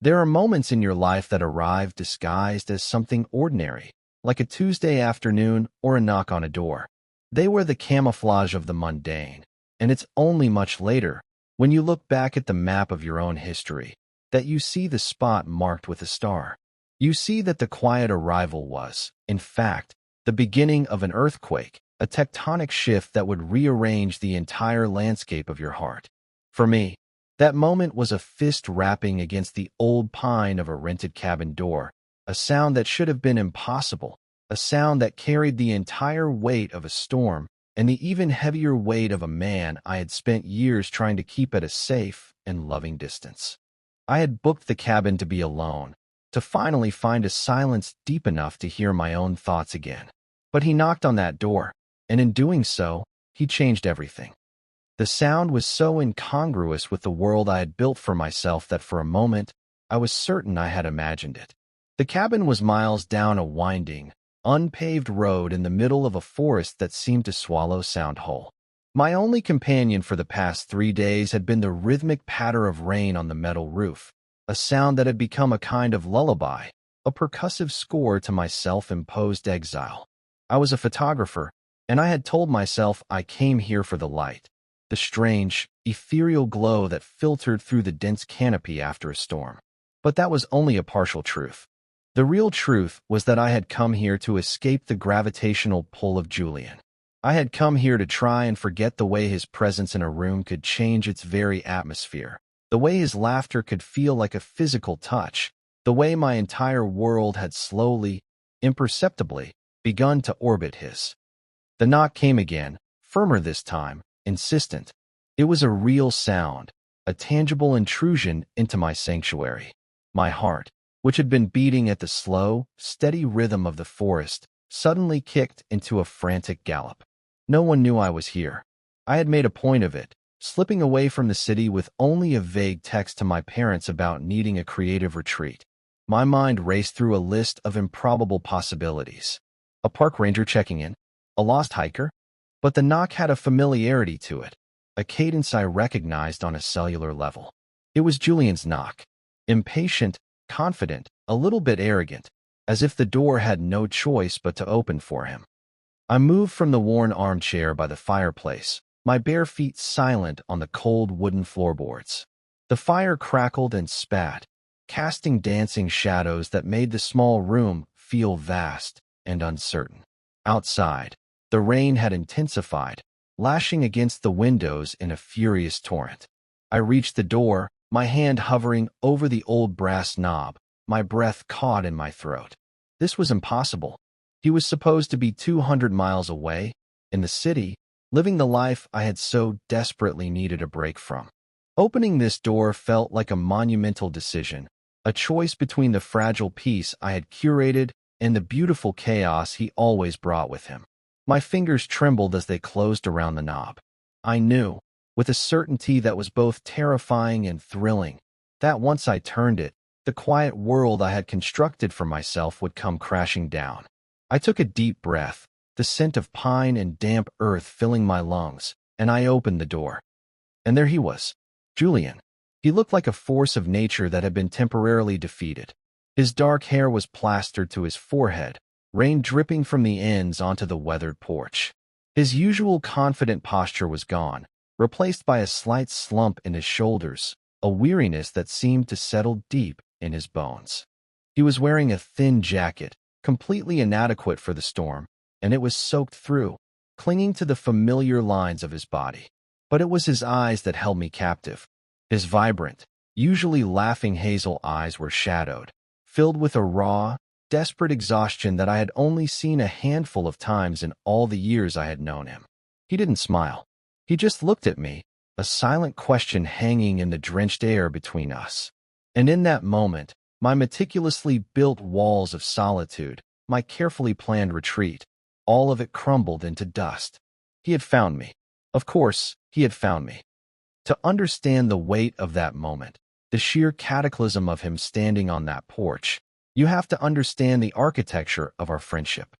There are moments in your life that arrive disguised as something ordinary, like a Tuesday afternoon or a knock on a door. They wear the camouflage of the mundane, and it's only much later, when you look back at the map of your own history, that you see the spot marked with a star. You see that the quiet arrival was, in fact, the beginning of an earthquake, a tectonic shift that would rearrange the entire landscape of your heart. For me, that moment was a fist rapping against the old pine of a rented cabin door, a sound that should have been impossible, a sound that carried the entire weight of a storm and the even heavier weight of a man I had spent years trying to keep at a safe and loving distance. I had booked the cabin to be alone, to finally find a silence deep enough to hear my own thoughts again. But he knocked on that door, and in doing so, he changed everything. The sound was so incongruous with the world I had built for myself that for a moment, I was certain I had imagined it. The cabin was miles down a winding, unpaved road in the middle of a forest that seemed to swallow sound whole. My only companion for the past 3 days had been the rhythmic patter of rain on the metal roof, a sound that had become a kind of lullaby, a percussive score to my self-imposed exile. I was a photographer, and I had told myself I came here for the light, the strange, ethereal glow that filtered through the dense canopy after a storm. But that was only a partial truth. The real truth was that I had come here to escape the gravitational pull of Julian. I had come here to try and forget the way his presence in a room could change its very atmosphere, the way his laughter could feel like a physical touch, the way my entire world had slowly, imperceptibly, begun to orbit his. The knock came again, firmer this time, insistent. It was a real sound, a tangible intrusion into my sanctuary. My heart, which had been beating at the slow, steady rhythm of the forest, suddenly kicked into a frantic gallop. No one knew I was here. I had made a point of it, slipping away from the city with only a vague text to my parents about needing a creative retreat. My mind raced through a list of improbable possibilities. A park ranger checking in, a lost hiker, but the knock had a familiarity to it, a cadence I recognized on a cellular level. It was Julian's knock, impatient, confident, a little bit arrogant, as if the door had no choice but to open for him. I moved from the worn armchair by the fireplace, my bare feet silent on the cold wooden floorboards. The fire crackled and spat, casting dancing shadows that made the small room feel vast and uncertain. Outside, the rain had intensified, lashing against the windows in a furious torrent. I reached the door, my hand hovering over the old brass knob, my breath caught in my throat. This was impossible. He was supposed to be 200 miles away, in the city, living the life I had so desperately needed a break from. Opening this door felt like a monumental decision, a choice between the fragile peace I had curated and the beautiful chaos he always brought with him. My fingers trembled as they closed around the knob. I knew, with a certainty that was both terrifying and thrilling, that once I turned it, the quiet world I had constructed for myself would come crashing down. I took a deep breath, the scent of pine and damp earth filling my lungs, and I opened the door. And there he was, Julian. He looked like a force of nature that had been temporarily defeated. His dark hair was plastered to his forehead, rain dripping from the ends onto the weathered porch. His usual confident posture was gone, replaced by a slight slump in his shoulders, a weariness that seemed to settle deep in his bones. He was wearing a thin jacket, completely inadequate for the storm, and it was soaked through, clinging to the familiar lines of his body. But it was his eyes that held me captive. His vibrant, usually laughing hazel eyes were shadowed, filled with a raw, desperate exhaustion that I had only seen a handful of times in all the years I had known him. He didn't smile. He just looked at me, a silent question hanging in the drenched air between us. And in that moment, my meticulously built walls of solitude, my carefully planned retreat, all of it crumbled into dust. He had found me. Of course, he had found me. To understand the weight of that moment, the sheer cataclysm of him standing on that porch, you have to understand the architecture of our friendship.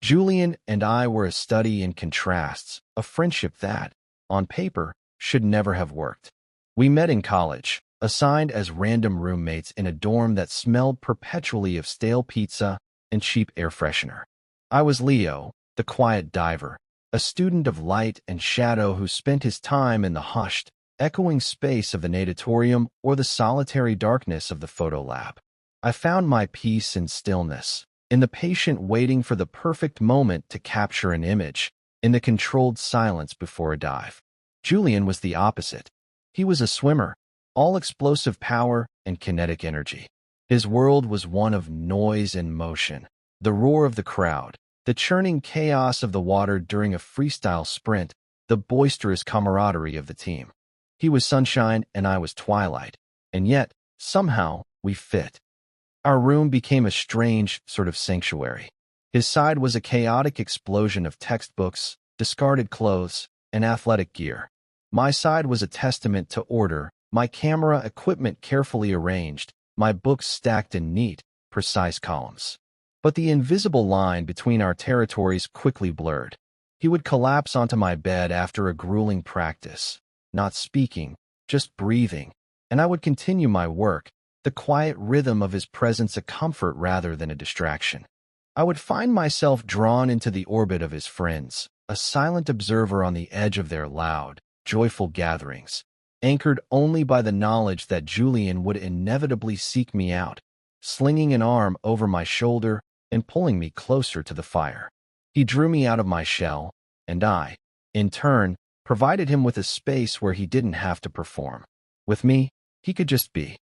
Julian and I were a study in contrasts, a friendship that, on paper, should never have worked. We met in college, assigned as random roommates in a dorm that smelled perpetually of stale pizza and cheap air freshener. I was Leo, the quiet diver, a student of light and shadow who spent his time in the hushed, echoing space of the natatorium or the solitary darkness of the photo lab. I found my peace in stillness, in the patient waiting for the perfect moment to capture an image, in the controlled silence before a dive. Julian was the opposite. He was a swimmer, all explosive power and kinetic energy. His world was one of noise and motion, the roar of the crowd, the churning chaos of the water during a freestyle sprint, the boisterous camaraderie of the team. He was sunshine and I was twilight, and yet, somehow, we fit. Our room became a strange sort of sanctuary. His side was a chaotic explosion of textbooks, discarded clothes, and athletic gear. My side was a testament to order, my camera equipment carefully arranged, my books stacked in neat, precise columns. But the invisible line between our territories quickly blurred. He would collapse onto my bed after a grueling practice, not speaking, just breathing, and I would continue my work, the quiet rhythm of his presence a comfort rather than a distraction. I would find myself drawn into the orbit of his friends, a silent observer on the edge of their loud, joyful gatherings, anchored only by the knowledge that Julian would inevitably seek me out, slinging an arm over my shoulder and pulling me closer to the fire. He drew me out of my shell, and I, in turn, provided him with a space where he didn't have to perform. With me, he could just be.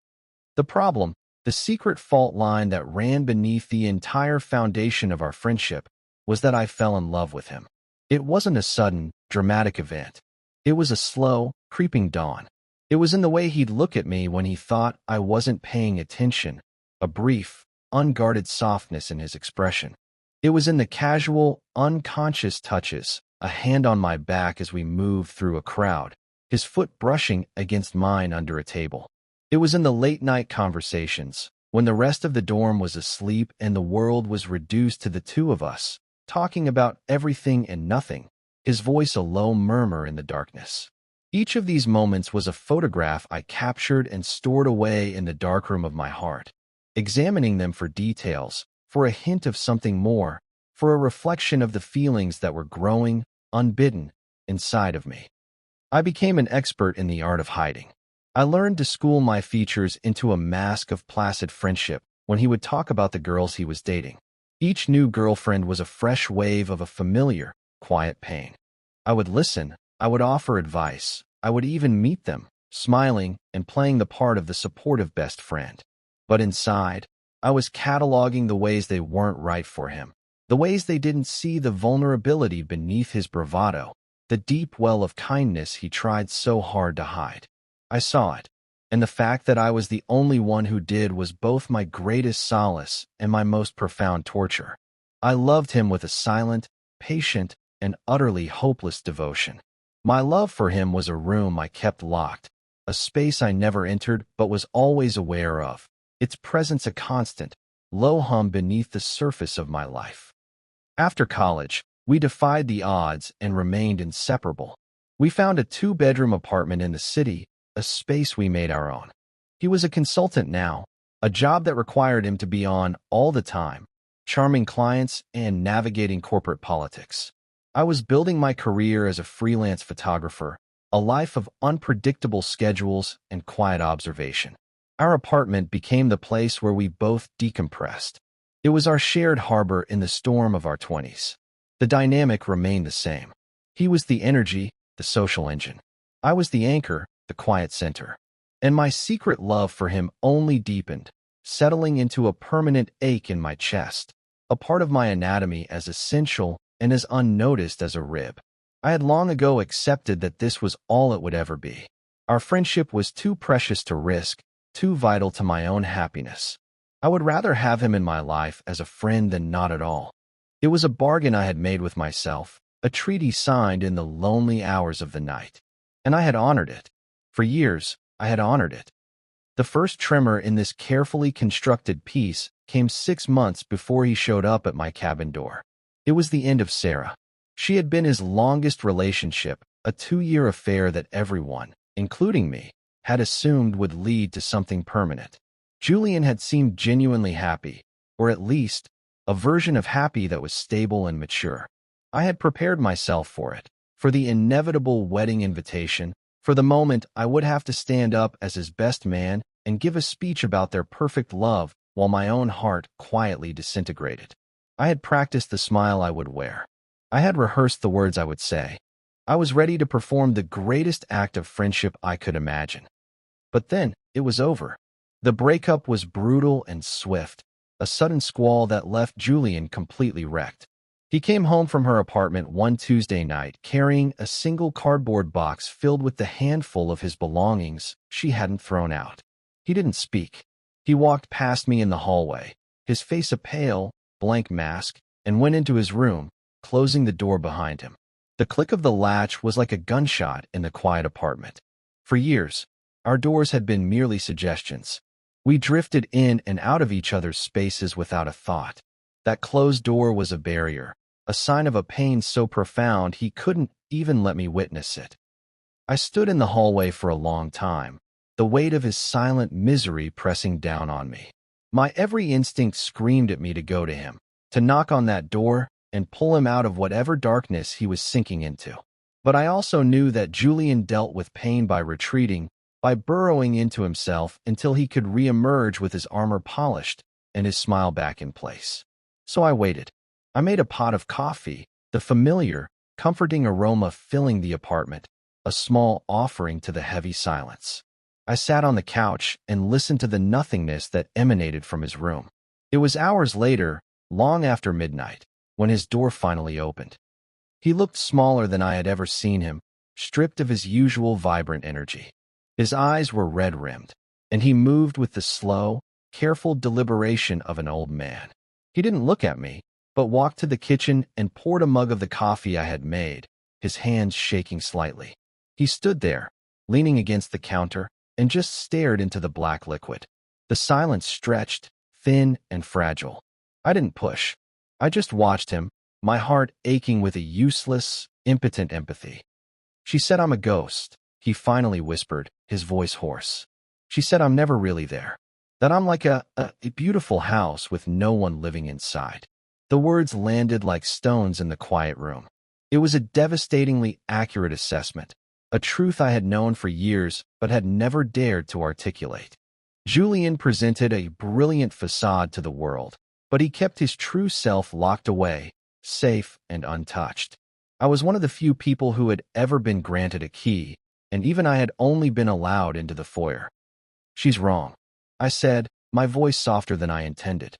The problem, the secret fault line that ran beneath the entire foundation of our friendship, was that I fell in love with him. It wasn't a sudden, dramatic event. It was a slow, creeping dawn. It was in the way he'd look at me when he thought I wasn't paying attention, a brief, unguarded softness in his expression. It was in the casual, unconscious touches, a hand on my back as we moved through a crowd, his foot brushing against mine under a table. It was in the late-night conversations, when the rest of the dorm was asleep and the world was reduced to the two of us, talking about everything and nothing, his voice a low murmur in the darkness. Each of these moments was a photograph I captured and stored away in the darkroom of my heart, examining them for details, for a hint of something more, for a reflection of the feelings that were growing, unbidden, inside of me. I became an expert in the art of hiding. I learned to school my features into a mask of placid friendship when he would talk about the girls he was dating. Each new girlfriend was a fresh wave of a familiar, quiet pain. I would listen, I would offer advice, I would even meet them, smiling and playing the part of the supportive best friend. But inside, I was cataloging the ways they weren't right for him, the ways they didn't see the vulnerability beneath his bravado, the deep well of kindness he tried so hard to hide. I saw it, and the fact that I was the only one who did was both my greatest solace and my most profound torture. I loved him with a silent, patient, and utterly hopeless devotion. My love for him was a room I kept locked, a space I never entered but was always aware of, its presence a constant, low hum beneath the surface of my life. After college, we defied the odds and remained inseparable. We found a two-bedroom apartment in the city, a space we made our own. He was a consultant now, a job that required him to be on all the time, charming clients and navigating corporate politics. I was building my career as a freelance photographer, a life of unpredictable schedules and quiet observation. Our apartment became the place where we both decompressed. It was our shared harbor in the storm of our 20s. The dynamic remained the same. He was the energy, the social engine. I was the anchor, the quiet center. And my secret love for him only deepened, settling into a permanent ache in my chest, a part of my anatomy as essential and as unnoticed as a rib. I had long ago accepted that this was all it would ever be. Our friendship was too precious to risk, too vital to my own happiness. I would rather have him in my life as a friend than not at all. It was a bargain I had made with myself, a treaty signed in the lonely hours of the night. And I had honored it. For years, I had honored it. The first tremor in this carefully constructed piece came 6 months before he showed up at my cabin door. It was the end of Sarah. She had been his longest relationship, a 2-year affair that everyone, including me, had assumed would lead to something permanent. Julian had seemed genuinely happy, or at least, a version of happy that was stable and mature. I had prepared myself for it, for the inevitable wedding invitation, for the moment I would have to stand up as his best man and give a speech about their perfect love while my own heart quietly disintegrated. I had practiced the smile I would wear. I had rehearsed the words I would say. I was ready to perform the greatest act of friendship I could imagine. But then, it was over. The breakup was brutal and swift, a sudden squall that left Julian completely wrecked. He came home from her apartment one Tuesday night carrying a single cardboard box filled with the handful of his belongings she hadn't thrown out. He didn't speak. He walked past me in the hallway, his face a pale, blank mask, and went into his room, closing the door behind him. The click of the latch was like a gunshot in the quiet apartment. For years, our doors had been merely suggestions. We drifted in and out of each other's spaces without a thought. That closed door was a barrier, a sign of a pain so profound he couldn't even let me witness it. I stood in the hallway for a long time, the weight of his silent misery pressing down on me. My every instinct screamed at me to go to him, to knock on that door and pull him out of whatever darkness he was sinking into. But I also knew that Julian dealt with pain by retreating, by burrowing into himself until he could re-emerge with his armor polished and his smile back in place. So I waited. I made a pot of coffee, the familiar, comforting aroma filling the apartment, a small offering to the heavy silence. I sat on the couch and listened to the nothingness that emanated from his room. It was hours later, long after midnight, when his door finally opened. He looked smaller than I had ever seen him, stripped of his usual vibrant energy. His eyes were red-rimmed, and he moved with the slow, careful deliberation of an old man. He didn't look at me, but walked to the kitchen and poured a mug of the coffee I had made, his hands shaking slightly. He stood there, leaning against the counter, and just stared into the black liquid. The silence stretched, thin and fragile. I didn't push. I just watched him, my heart aching with a useless, impotent empathy. "She said I'm a ghost," he finally whispered, his voice hoarse. "She said I'm never really there. That I'm like a beautiful house with no one living inside." The words landed like stones in the quiet room. It was a devastatingly accurate assessment, a truth I had known for years but had never dared to articulate. Julian presented a brilliant facade to the world, but he kept his true self locked away, safe and untouched. I was one of the few people who had ever been granted a key, and even I had only been allowed into the foyer. "She's wrong," I said, my voice softer than I intended.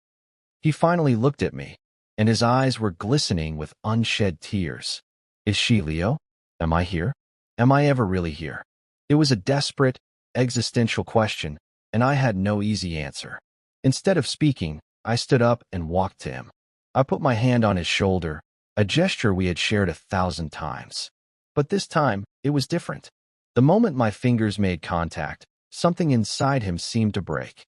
He finally looked at me, and his eyes were glistening with unshed tears. "Is she, Leo? Am I here? Am I ever really here?" It was a desperate, existential question, and I had no easy answer. Instead of speaking, I stood up and walked to him. I put my hand on his shoulder, a gesture we had shared 1,000 times. But this time, it was different. The moment my fingers made contact, something inside him seemed to break.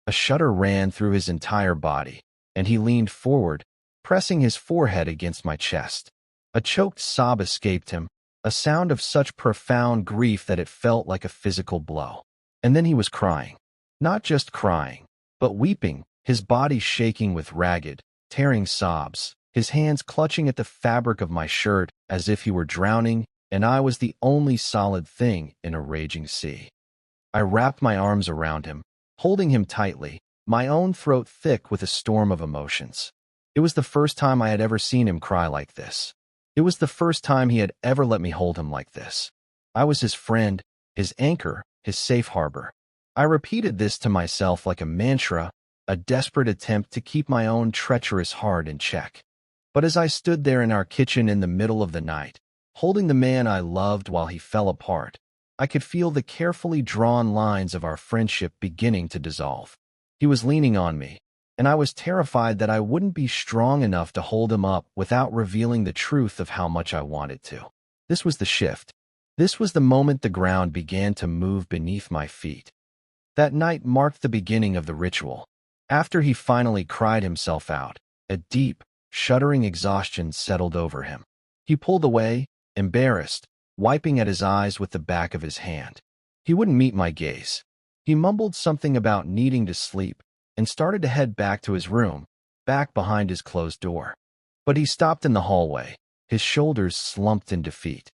A shudder ran through his entire body, and he leaned forward, pressing his forehead against my chest. A choked sob escaped him, a sound of such profound grief that it felt like a physical blow. And then he was crying. Not just crying, but weeping, his body shaking with ragged, tearing sobs, his hands clutching at the fabric of my shirt as if he were drowning, and I was the only solid thing in a raging sea. I wrapped my arms around him, holding him tightly, my own throat thick with a storm of emotions. It was the first time I had ever seen him cry like this. It was the first time he had ever let me hold him like this. I was his friend, his anchor, his safe harbor. I repeated this to myself like a mantra, a desperate attempt to keep my own treacherous heart in check. But as I stood there in our kitchen in the middle of the night, holding the man I loved while he fell apart, I could feel the carefully drawn lines of our friendship beginning to dissolve. He was leaning on me, and I was terrified that I wouldn't be strong enough to hold him up without revealing the truth of how much I wanted to. This was the shift. This was the moment the ground began to move beneath my feet. That night marked the beginning of the ritual. After he finally cried himself out, a deep, shuddering exhaustion settled over him. He pulled away, embarrassed, wiping at his eyes with the back of his hand. He wouldn't meet my gaze. He mumbled something about needing to sleep and started to head back to his room, back behind his closed door. But he stopped in the hallway, his shoulders slumped in defeat.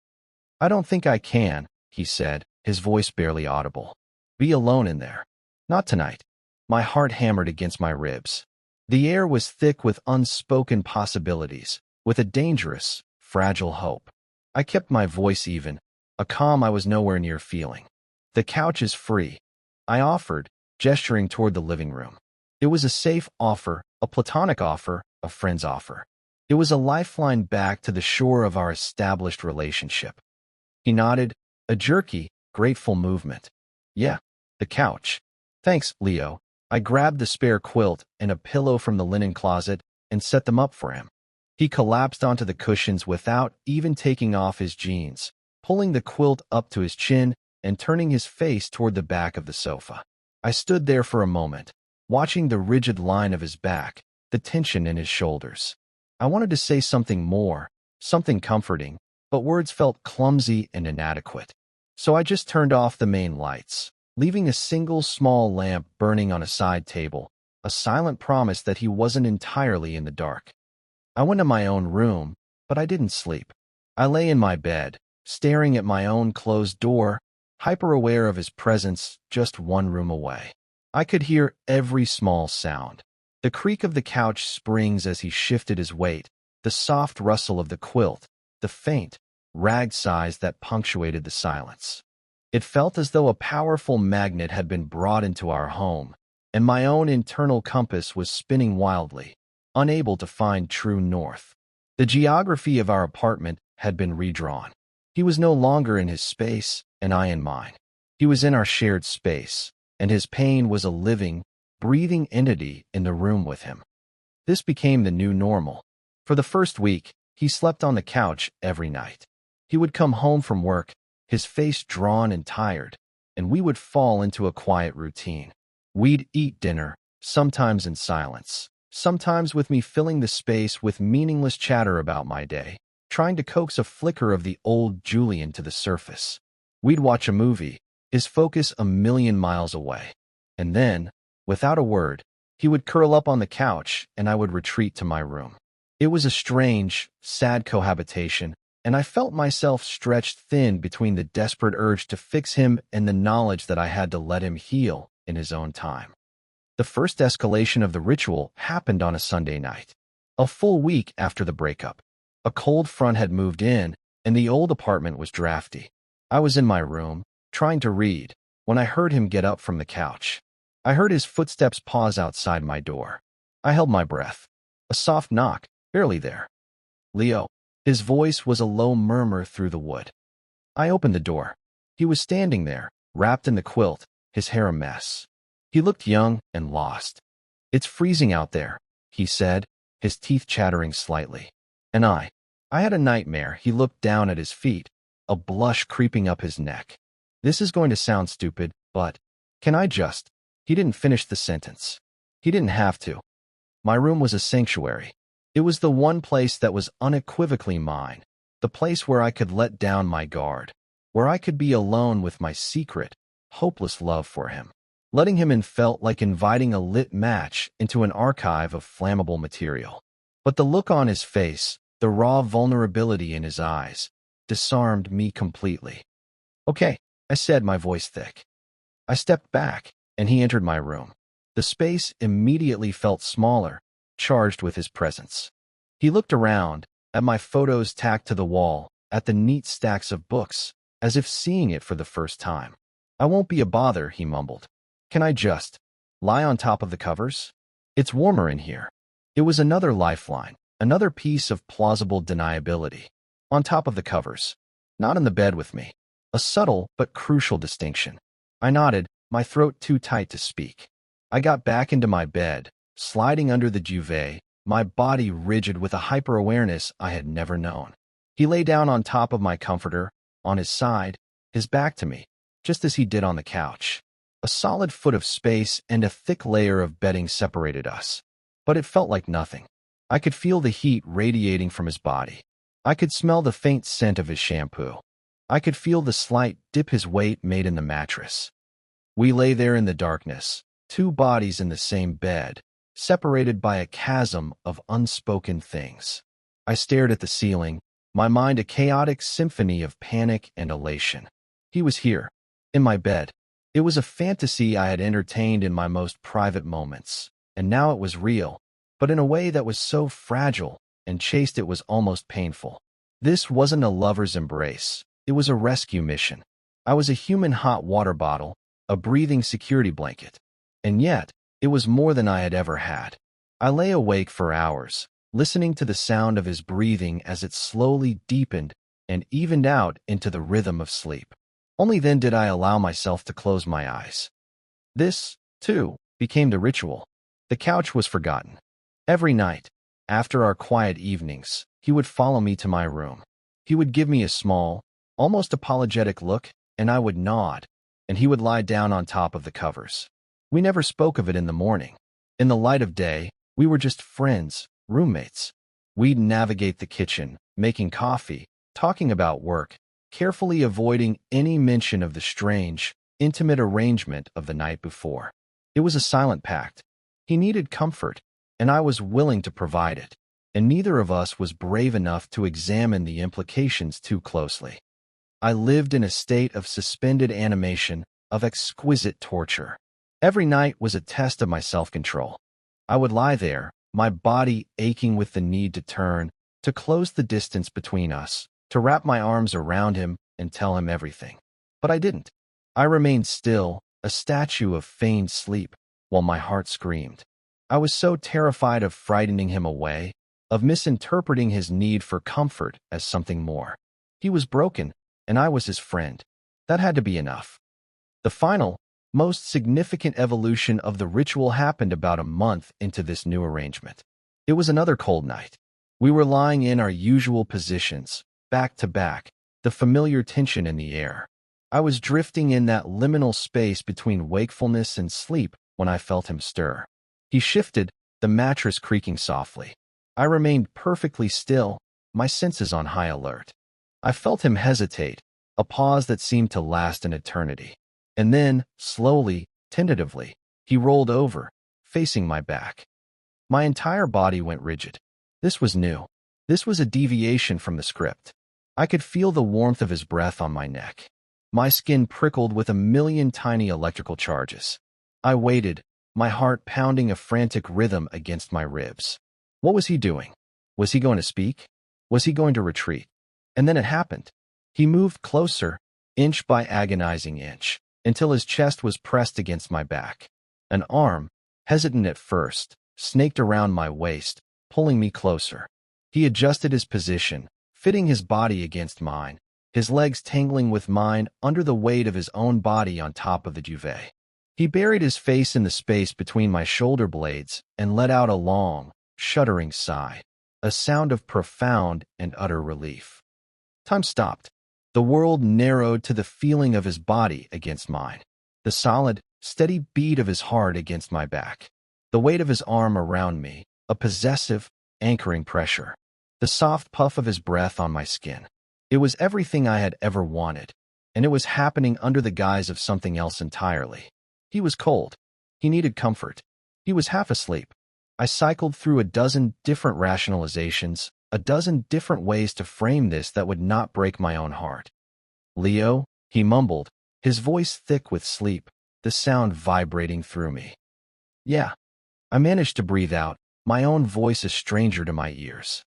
"I don't think I can," he said, his voice barely audible. "Be alone in there. Not tonight." My heart hammered against my ribs. The air was thick with unspoken possibilities, with a dangerous, fragile hope. I kept my voice even, a calm I was nowhere near feeling. "The couch is free," I offered, gesturing toward the living room. It was a safe offer, a platonic offer, a friend's offer. It was a lifeline back to the shore of our established relationship. He nodded, a jerky, grateful movement. "Yeah, the couch. Thanks, Leo." I grabbed the spare quilt and a pillow from the linen closet and set them up for him. He collapsed onto the cushions without even taking off his jeans, pulling the quilt up to his chin and turning his face toward the back of the sofa. I stood there for a moment, watching the rigid line of his back, the tension in his shoulders. I wanted to say something more, something comforting, but words felt clumsy and inadequate. So I just turned off the main lights, leaving a single small lamp burning on a side table, a silent promise that he wasn't entirely in the dark. I went to my own room, but I didn't sleep. I lay in my bed, staring at my own closed door, hyper-aware of his presence just one room away. I could hear every small sound. The creak of the couch springs as he shifted his weight, the soft rustle of the quilt, the faint, ragged sighs that punctuated the silence. It felt as though a powerful magnet had been brought into our home, and my own internal compass was spinning wildly, unable to find true north. The geography of our apartment had been redrawn. He was no longer in his space, and I in mine. He was in our shared space, and his pain was a living, breathing entity in the room with him. This became the new normal. For the first week, he slept on the couch every night. He would come home from work, his face drawn and tired, and we would fall into a quiet routine. We'd eat dinner, sometimes in silence, sometimes with me filling the space with meaningless chatter about my day, trying to coax a flicker of the old Julian to the surface. We'd watch a movie, his focus a million miles away. And then, without a word, he would curl up on the couch and I would retreat to my room. It was a strange, sad cohabitation, and I felt myself stretched thin between the desperate urge to fix him and the knowledge that I had to let him heal in his own time. The first escalation of the ritual happened on a Sunday night, a full week after the breakup. A cold front had moved in, and the old apartment was drafty. I was in my room, trying to read, when I heard him get up from the couch. I heard his footsteps pause outside my door. I held my breath. A soft knock, barely there. "Leo." His voice was a low murmur through the wood. I opened the door. He was standing there, wrapped in the quilt, his hair a mess. He looked young and lost. "It's freezing out there," he said, his teeth chattering slightly. And I had a nightmare. He looked down at his feet, a blush creeping up his neck. This is going to sound stupid, but can I just... He didn't finish the sentence. He didn't have to. My room was a sanctuary. It was the one place that was unequivocally mine, the place where I could let down my guard, where I could be alone with my secret, hopeless love for him. Letting him in felt like inviting a lit match into an archive of flammable material. But the look on his face, the raw vulnerability in his eyes, disarmed me completely. "Okay," I said, my voice thick. I stepped back, and he entered my room. The space immediately felt smaller, charged with his presence. He looked around, at my photos tacked to the wall, at the neat stacks of books, as if seeing it for the first time. "I won't be a bother," he mumbled. "Can I just lie on top of the covers? It's warmer in here." It was another lifeline, another piece of plausible deniability. On top of the covers, not in the bed with me. A subtle but crucial distinction. I nodded, my throat too tight to speak. I got back into my bed, sliding under the duvet, my body rigid with a hyper-awareness I had never known. He lay down on top of my comforter, on his side, his back to me, just as he did on the couch. A solid foot of space and a thick layer of bedding separated us. But it felt like nothing. I could feel the heat radiating from his body. I could smell the faint scent of his shampoo. I could feel the slight dip his weight made in the mattress. We lay there in the darkness, two bodies in the same bed, separated by a chasm of unspoken things. I stared at the ceiling, my mind a chaotic symphony of panic and elation. He was here, in my bed. It was a fantasy I had entertained in my most private moments, and now it was real, but in a way that was so fragile and chaste it was almost painful. This wasn't a lover's embrace, it was a rescue mission. I was a human hot water bottle, a breathing security blanket. And yet, it was more than I had ever had. I lay awake for hours, listening to the sound of his breathing as it slowly deepened and evened out into the rhythm of sleep. Only then did I allow myself to close my eyes. This, too, became the ritual. The couch was forgotten. Every night, after our quiet evenings, he would follow me to my room. He would give me a small, almost apologetic look, and I would nod, and he would lie down on top of the covers. We never spoke of it in the morning. In the light of day, we were just friends, roommates. We'd navigate the kitchen, making coffee, talking about work, carefully avoiding any mention of the strange, intimate arrangement of the night before. It was a silent pact. He needed comfort, and I was willing to provide it, and neither of us was brave enough to examine the implications too closely. I lived in a state of suspended animation, of exquisite torture. Every night was a test of my self-control. I would lie there, my body aching with the need to turn, to close the distance between us, to wrap my arms around him and tell him everything. But I didn't. I remained still, a statue of feigned sleep, while my heart screamed. I was so terrified of frightening him away, of misinterpreting his need for comfort as something more. He was broken, and I was his friend. That had to be enough. The final, most significant evolution of the ritual happened about a month into this new arrangement. It was another cold night. We were lying in our usual positions, back to back, the familiar tension in the air. I was drifting in that liminal space between wakefulness and sleep when I felt him stir. He shifted, the mattress creaking softly. I remained perfectly still, my senses on high alert. I felt him hesitate, a pause that seemed to last an eternity. And then, slowly, tentatively, he rolled over, facing my back. My entire body went rigid. This was new. This was a deviation from the script. I could feel the warmth of his breath on my neck. My skin prickled with a million tiny electrical charges. I waited, my heart pounding a frantic rhythm against my ribs. What was he doing? Was he going to speak? Was he going to retreat? And then it happened. He moved closer, inch by agonizing inch, until his chest was pressed against my back. An arm, hesitant at first, snaked around my waist, pulling me closer. He adjusted his position, fitting his body against mine, his legs tangling with mine under the weight of his own body on top of the duvet. He buried his face in the space between my shoulder blades and let out a long, shuddering sigh, a sound of profound and utter relief. Time stopped. The world narrowed to the feeling of his body against mine, the solid, steady beat of his heart against my back, the weight of his arm around me, a possessive, anchoring pressure, the soft puff of his breath on my skin. It was everything I had ever wanted, and it was happening under the guise of something else entirely. He was cold. He needed comfort. He was half asleep. I cycled through a dozen different rationalizations, a dozen different ways to frame this that would not break my own heart. Leo, he mumbled, his voice thick with sleep, the sound vibrating through me. Yeah. I managed to breathe out, my own voice a stranger to my ears.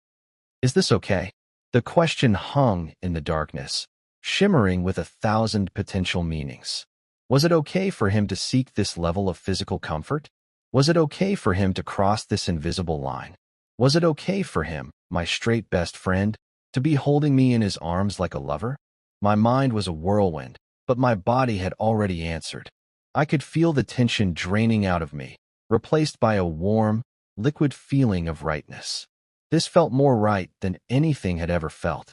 Is this okay? The question hung in the darkness, shimmering with 1,000 potential meanings. Was it okay for him to seek this level of physical comfort? Was it okay for him to cross this invisible line? Was it okay for him, my straight best friend, to be holding me in his arms like a lover? My mind was a whirlwind, but my body had already answered. I could feel the tension draining out of me, replaced by a warm, liquid feeling of rightness. This felt more right than anything had ever felt.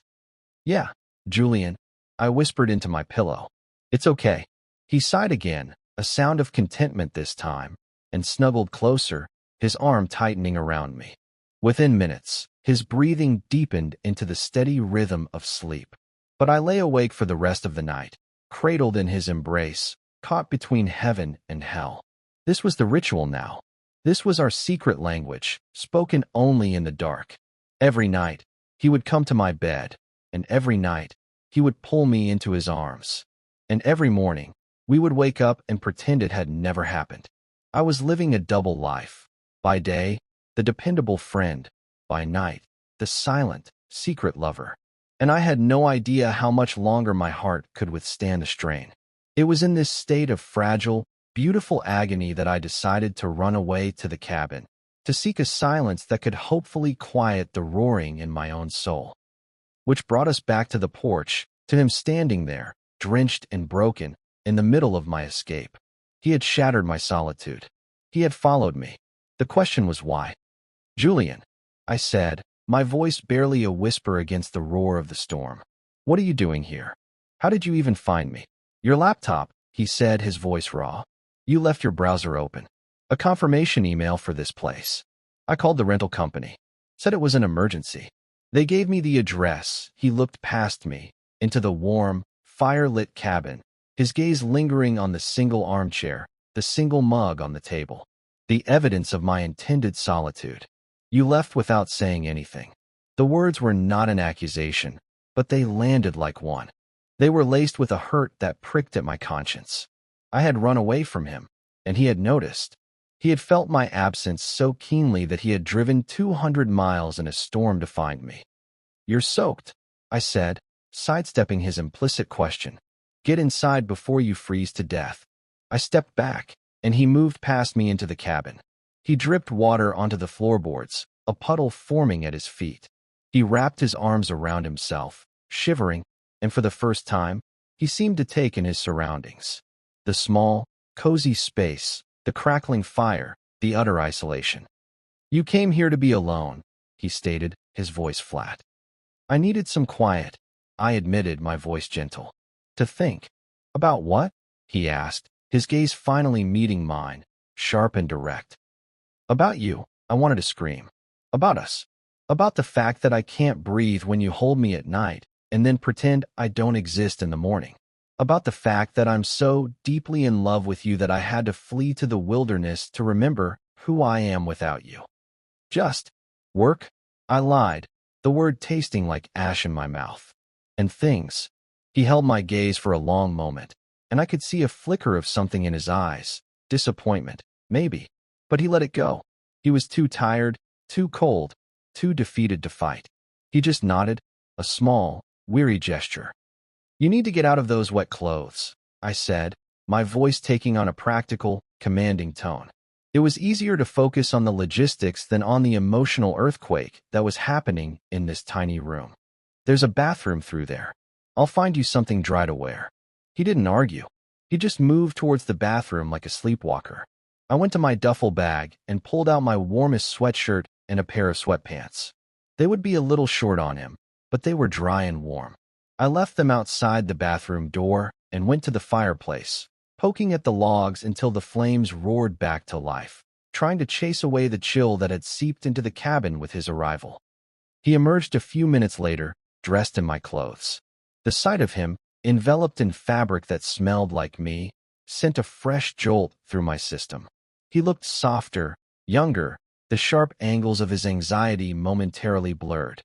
Yeah, Julian, I whispered into my pillow. It's okay. He sighed again, a sound of contentment this time, and snuggled closer, his arm tightening around me. Within minutes, his breathing deepened into the steady rhythm of sleep. But I lay awake for the rest of the night, cradled in his embrace, caught between heaven and hell. This was the ritual now. This was our secret language, spoken only in the dark. Every night, he would come to my bed, and every night, he would pull me into his arms. And every morning, we would wake up and pretend it had never happened. I was living a double life. By day, the dependable friend. By night, the silent, secret lover. And I had no idea how much longer my heart could withstand the strain. It was in this state of fragile, beautiful agony that I decided to run away to the cabin, to seek a silence that could hopefully quiet the roaring in my own soul. Which brought us back to the porch, to him standing there, drenched and broken, in the middle of my escape. He had shattered my solitude. He had followed me. The question was why. "Julian," I said, my voice barely a whisper against the roar of the storm. "What are you doing here? How did you even find me?" "Your laptop," he said, his voice raw. "You left your browser open. A confirmation email for this place. I called the rental company. Said it was an emergency. They gave me the address." He looked past me, into the warm, fire-lit cabin, his gaze lingering on the single armchair, the single mug on the table. The evidence of my intended solitude. "You left without saying anything." The words were not an accusation, but they landed like one. They were laced with a hurt that pricked at my conscience. I had run away from him, and he had noticed. He had felt my absence so keenly that he had driven 200 miles in a storm to find me. "You're soaked," I said, sidestepping his implicit question. "Get inside before you freeze to death." I stepped back, and he moved past me into the cabin. He dripped water onto the floorboards, a puddle forming at his feet. He wrapped his arms around himself, shivering, and for the first time, he seemed to take in his surroundings. The small, cozy space, the crackling fire, the utter isolation. "You came here to be alone," he stated, his voice flat. "I needed some quiet," I admitted, my voice gentle. "To think." "About what?" he asked, his gaze finally meeting mine, sharp and direct. "About you," I wanted to scream. "About us. About the fact that I can't breathe when you hold me at night, and then pretend I don't exist in the morning. About the fact that I'm so deeply in love with you that I had to flee to the wilderness to remember who I am without you." "Just work?" I lied, the word tasting like ash in my mouth. "And things." He held my gaze for a long moment, and I could see a flicker of something in his eyes. Disappointment, maybe. But he let it go. He was too tired, too cold, too defeated to fight. He just nodded, a small, weary gesture. "You need to get out of those wet clothes," I said, my voice taking on a practical, commanding tone. It was easier to focus on the logistics than on the emotional earthquake that was happening in this tiny room. "There's a bathroom through there. I'll find you something dry to wear." He didn't argue. He just moved towards the bathroom like a sleepwalker. I went to my duffel bag and pulled out my warmest sweatshirt and a pair of sweatpants. They would be a little short on him, but they were dry and warm. I left them outside the bathroom door and went to the fireplace, poking at the logs until the flames roared back to life, trying to chase away the chill that had seeped into the cabin with his arrival. He emerged a few minutes later, dressed in my clothes. The sight of him, enveloped in fabric that smelled like me, sent a fresh jolt through my system. He looked softer, younger, the sharp angles of his anxiety momentarily blurred.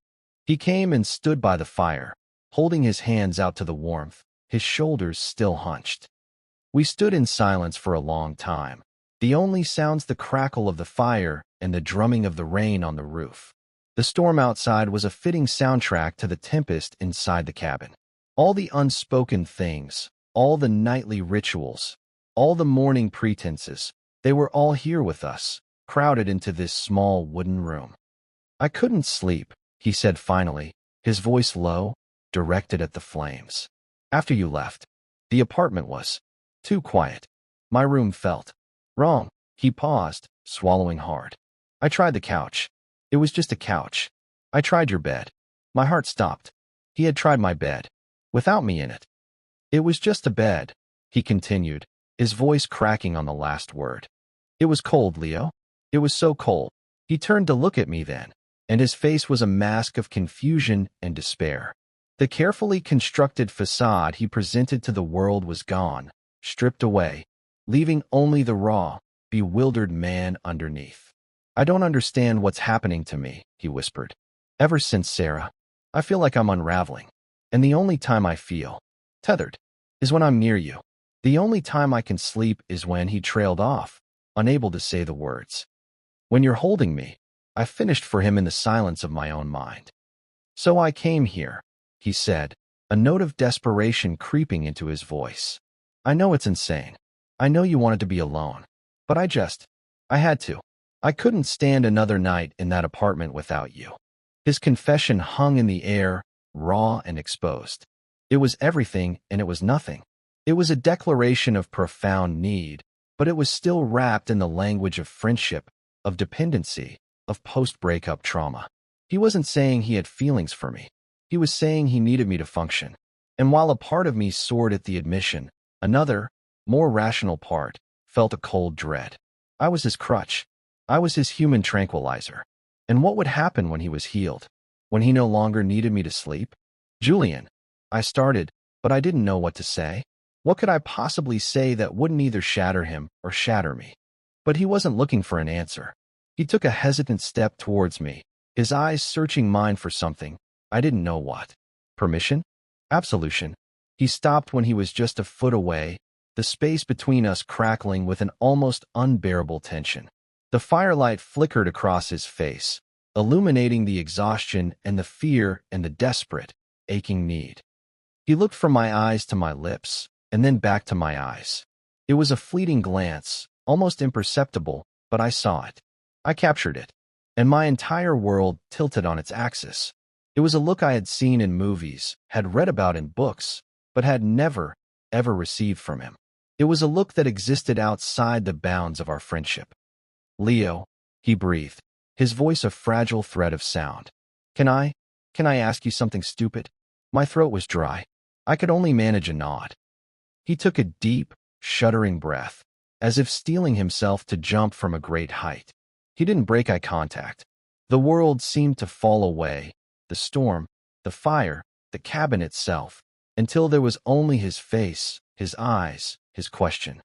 He came and stood by the fire, holding his hands out to the warmth, his shoulders still hunched. We stood in silence for a long time, the only sounds the crackle of the fire and the drumming of the rain on the roof. The storm outside was a fitting soundtrack to the tempest inside the cabin. All the unspoken things, all the nightly rituals, all the morning pretenses, they were all here with us, crowded into this small wooden room. "I couldn't sleep," he said finally, his voice low, directed at the flames. "After you left. The apartment was too quiet. My room felt wrong." He paused, swallowing hard. "I tried the couch. It was just a couch. I tried your bed." My heart stopped. He had tried my bed, without me in it. "It was just a bed," he continued, his voice cracking on the last word. "It was cold, Leo. It was so cold." He turned to look at me then, and his face was a mask of confusion and despair. The carefully constructed facade he presented to the world was gone, stripped away, leaving only the raw, bewildered man underneath. "I don't understand what's happening to me," he whispered. "Ever since Sarah, I feel like I'm unraveling. And the only time I feel tethered is when I'm near you. The only time I can sleep is when," he trailed off, unable to say the words. "When you're holding me," I finished for him in the silence of my own mind. "So I came here," he said, a note of desperation creeping into his voice. "I know it's insane. I know you wanted to be alone. But I had to. I couldn't stand another night in that apartment without you." His confession hung in the air, raw and exposed. It was everything and it was nothing. It was a declaration of profound need, but it was still wrapped in the language of friendship, of dependency, of post-breakup trauma. He wasn't saying he had feelings for me. He was saying he needed me to function. And while a part of me soared at the admission, another, more rational part, felt a cold dread. I was his crutch. I was his human tranquilizer. And what would happen when he was healed? When he no longer needed me to sleep? "Julian," I started, but I didn't know what to say. What could I possibly say that wouldn't either shatter him or shatter me? But he wasn't looking for an answer. He took a hesitant step towards me, his eyes searching mine for something. I didn't know what. Permission? Absolution. He stopped when he was just a foot away, the space between us crackling with an almost unbearable tension. The firelight flickered across his face, illuminating the exhaustion and the fear and the desperate, aching need. He looked from my eyes to my lips, and then back to my eyes. It was a fleeting glance, almost imperceptible, but I saw it. I captured it, and my entire world tilted on its axis. It was a look I had seen in movies, had read about in books, but had never, ever received from him. It was a look that existed outside the bounds of our friendship. "Leo," he breathed, his voice a fragile thread of sound. Can I ask you something stupid?" My throat was dry. I could only manage a nod. He took a deep, shuddering breath, as if steeling himself to jump from a great height. He didn't break eye contact. The world seemed to fall away, the storm, the fire, the cabin itself, until there was only his face, his eyes, his question.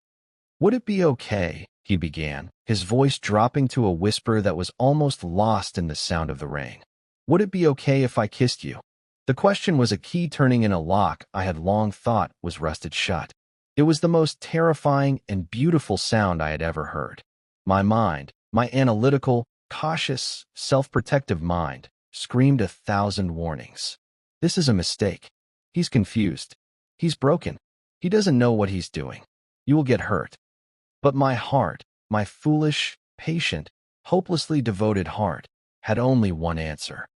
"Would it be okay?" he began, his voice dropping to a whisper that was almost lost in the sound of the rain. "Would it be okay if I kissed you?" The question was a key turning in a lock I had long thought was rusted shut. It was the most terrifying and beautiful sound I had ever heard. My mind, my analytical, cautious, self-protective mind, screamed 1,000 warnings. This is a mistake. He's confused. He's broken. He doesn't know what he's doing. You will get hurt. But my heart, my foolish, patient, hopelessly devoted heart, had only one answer.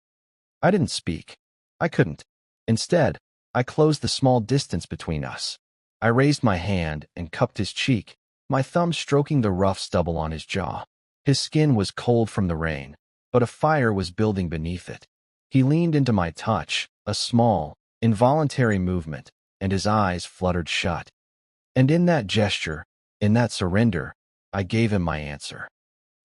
I didn't speak. I couldn't. Instead, I closed the small distance between us. I raised my hand and cupped his cheek, my thumb stroking the rough stubble on his jaw. His skin was cold from the rain, but a fire was building beneath it. He leaned into my touch, a small, involuntary movement, and his eyes fluttered shut. And in that gesture, in that surrender, I gave him my answer.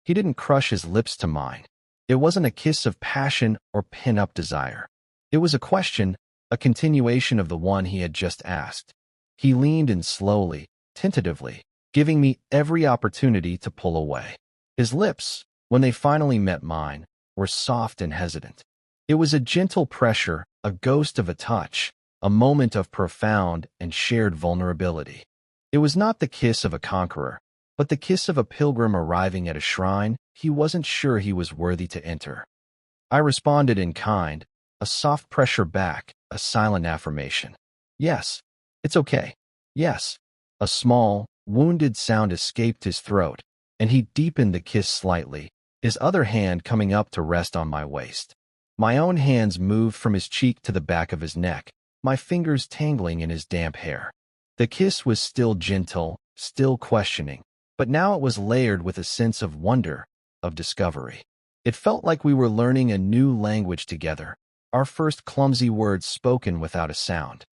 He didn't crush his lips to mine. It wasn't a kiss of passion or pin-up desire. It was a question, a continuation of the one he had just asked. He leaned in slowly, tentatively, giving me every opportunity to pull away. His lips, when they finally met mine, were soft and hesitant. It was a gentle pressure, a ghost of a touch, a moment of profound and shared vulnerability. It was not the kiss of a conqueror, but the kiss of a pilgrim arriving at a shrine he wasn't sure he was worthy to enter. I responded in kind, a soft pressure back, a silent affirmation. "Yes, it's okay. Yes." A small, wounded sound escaped his throat, and he deepened the kiss slightly, his other hand coming up to rest on my waist. My own hands moved from his cheek to the back of his neck, my fingers tangling in his damp hair. The kiss was still gentle, still questioning, but now it was layered with a sense of wonder, of discovery. It felt like we were learning a new language together, our first clumsy words spoken without a sound.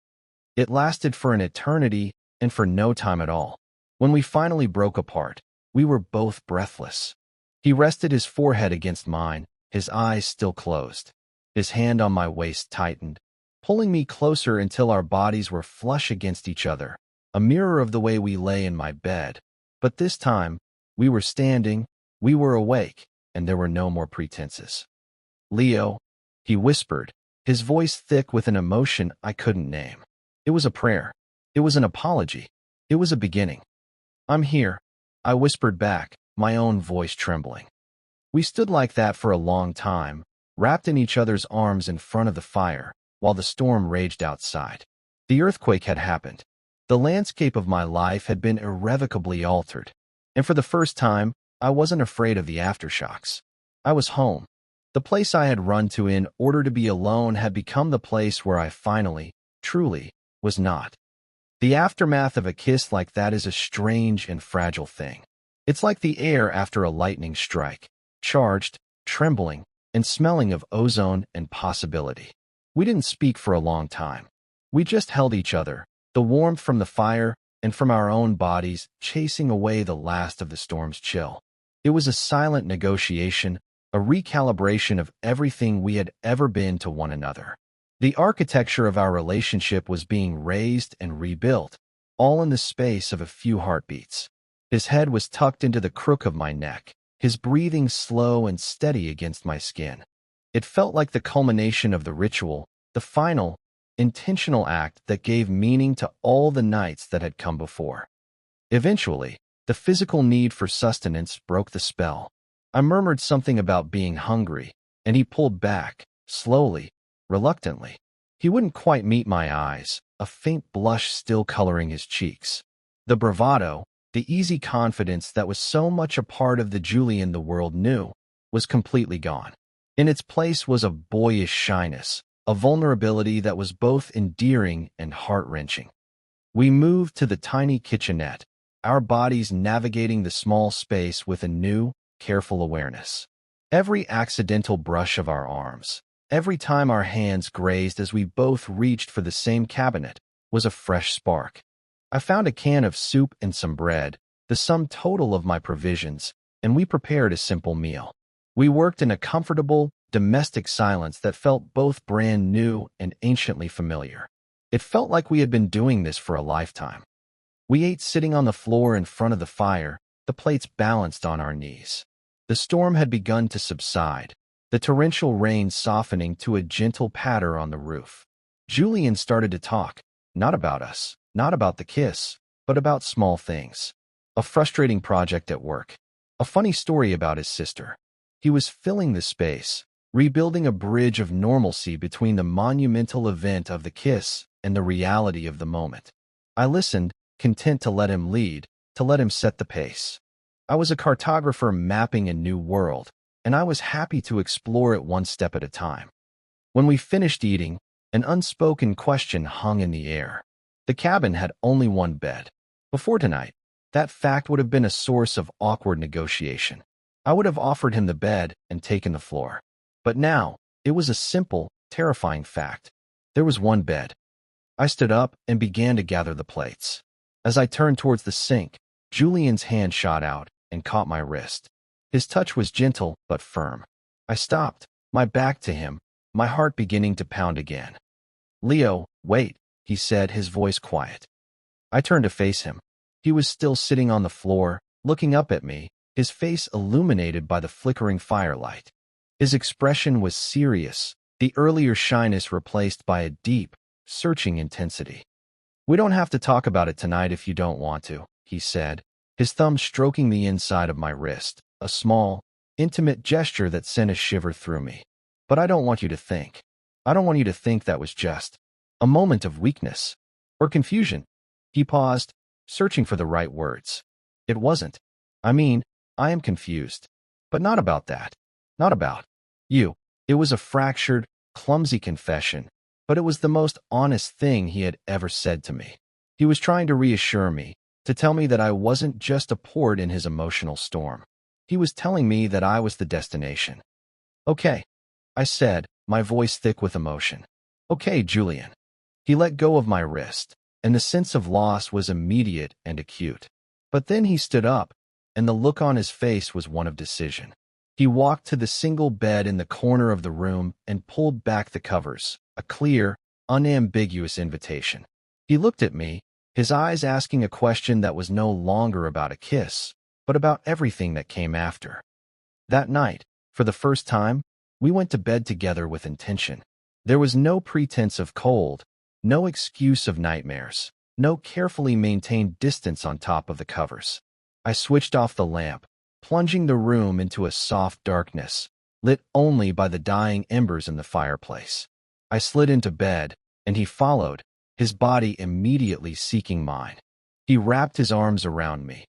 It lasted for an eternity and for no time at all. When we finally broke apart, we were both breathless. He rested his forehead against mine, his eyes still closed. His hand on my waist tightened. pulling me closer until our bodies were flush against each other, a mirror of the way we lay in my bed. But this time, we were standing, we were awake, and there were no more pretenses. "Leo," he whispered, his voice thick with an emotion I couldn't name. It was a prayer. It was an apology. It was a beginning. "I'm here," I whispered back, my own voice trembling. We stood like that for a long time, wrapped in each other's arms in front of the fire, while the storm raged outside. The earthquake had happened. The landscape of my life had been irrevocably altered, and for the first time, I wasn't afraid of the aftershocks. I was home. The place I had run to in order to be alone had become the place where I finally, truly, was not. The aftermath of a kiss like that is a strange and fragile thing. It's like the air after a lightning strike, charged, trembling, and smelling of ozone and possibility. We didn't speak for a long time. We just held each other, the warmth from the fire and from our own bodies chasing away the last of the storm's chill. It was a silent negotiation, a recalibration of everything we had ever been to one another. The architecture of our relationship was being raised and rebuilt, all in the space of a few heartbeats. His head was tucked into the crook of my neck, his breathing slow and steady against my skin. It felt like the culmination of the ritual, the final, intentional act that gave meaning to all the nights that had come before. Eventually, the physical need for sustenance broke the spell. I murmured something about being hungry, and he pulled back, slowly, reluctantly. He wouldn't quite meet my eyes, a faint blush still coloring his cheeks. The bravado, the easy confidence that was so much a part of the Julian the world knew, was completely gone. In its place was a boyish shyness, a vulnerability that was both endearing and heart-wrenching. We moved to the tiny kitchenette, our bodies navigating the small space with a new, careful awareness. Every accidental brush of our arms, every time our hands grazed as we both reached for the same cabinet, was a fresh spark. I found a can of soup and some bread, the sum total of my provisions, and we prepared a simple meal. We worked in a comfortable, domestic silence that felt both brand new and anciently familiar. It felt like we had been doing this for a lifetime. We ate sitting on the floor in front of the fire, the plates balanced on our knees. The storm had begun to subside, the torrential rain softening to a gentle patter on the roof. Julian started to talk, not about us, not about the kiss, but about small things. A frustrating project at work, a funny story about his sister. He was filling the space, rebuilding a bridge of normalcy between the monumental event of the kiss and the reality of the moment. I listened, content to let him lead, to let him set the pace. I was a cartographer mapping a new world, and I was happy to explore it one step at a time. When we finished eating, an unspoken question hung in the air. The cabin had only one bed. Before tonight, that fact would have been a source of awkward negotiation. I would have offered him the bed and taken the floor. But now, it was a simple, terrifying fact. There was one bed. I stood up and began to gather the plates. As I turned towards the sink, Julian's hand shot out and caught my wrist. His touch was gentle but firm. I stopped, my back to him, my heart beginning to pound again. "Leo, wait," he said, his voice quiet. I turned to face him. He was still sitting on the floor, looking up at me, his face illuminated by the flickering firelight. His expression was serious, the earlier shyness replaced by a deep, searching intensity. "We don't have to talk about it tonight if you don't want to," he said, his thumb stroking the inside of my wrist, a small, intimate gesture that sent a shiver through me. "But I don't want you to think. I don't want you to think that was just a moment of weakness or confusion." He paused, searching for the right words. "It wasn't. I mean, I am confused. But not about that. Not about you." It was a fractured, clumsy confession, but it was the most honest thing he had ever said to me. He was trying to reassure me, to tell me that I wasn't just a port in his emotional storm. He was telling me that I was the destination. "Okay," I said, my voice thick with emotion. "Okay, Julian." He let go of my wrist, and the sense of loss was immediate and acute. But then he stood up, and the look on his face was one of decision. He walked to the single bed in the corner of the room and pulled back the covers, a clear, unambiguous invitation. He looked at me, his eyes asking a question that was no longer about a kiss, but about everything that came after. That night, for the first time, we went to bed together with intention. There was no pretense of cold, no excuse of nightmares, no carefully maintained distance on top of the covers. I switched off the lamp, plunging the room into a soft darkness, lit only by the dying embers in the fireplace. I slid into bed, and he followed, his body immediately seeking mine. He wrapped his arms around me,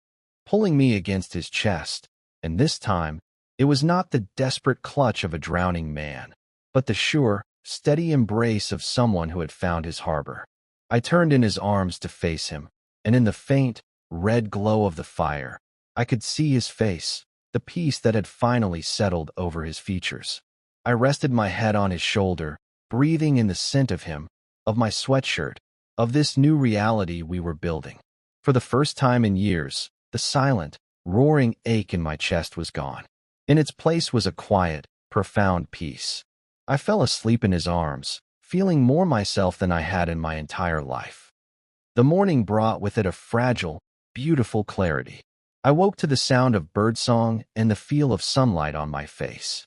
pulling me against his chest, and this time, it was not the desperate clutch of a drowning man, but the sure, steady embrace of someone who had found his harbor. I turned in his arms to face him, and in the faint, red glow of the fire, I could see his face, the peace that had finally settled over his features. I rested my head on his shoulder, breathing in the scent of him, of my sweatshirt, of this new reality we were building. For the first time in years, the silent, roaring ache in my chest was gone. In its place was a quiet, profound peace. I fell asleep in his arms, feeling more myself than I had in my entire life. The morning brought with it a fragile, beautiful clarity. I woke to the sound of birdsong and the feel of sunlight on my face.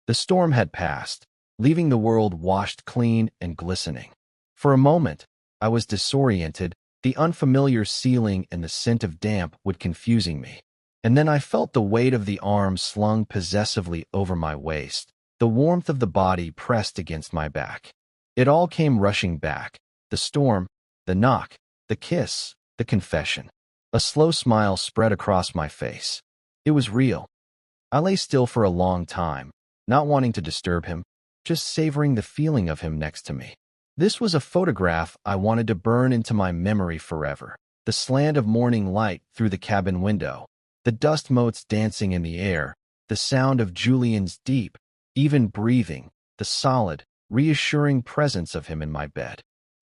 The storm had passed, leaving the world washed clean and glistening. For a moment, I was disoriented, the unfamiliar ceiling and the scent of damp would confusing me. And then I felt the weight of the arm slung possessively over my waist, the warmth of the body pressed against my back. It all came rushing back, the storm, the knock, the kiss, the confession. A slow smile spread across my face. It was real. I lay still for a long time, not wanting to disturb him, just savoring the feeling of him next to me. This was a photograph I wanted to burn into my memory forever. The slant of morning light through the cabin window, the dust motes dancing in the air, the sound of Julian's deep, even breathing, the solid, reassuring presence of him in my bed.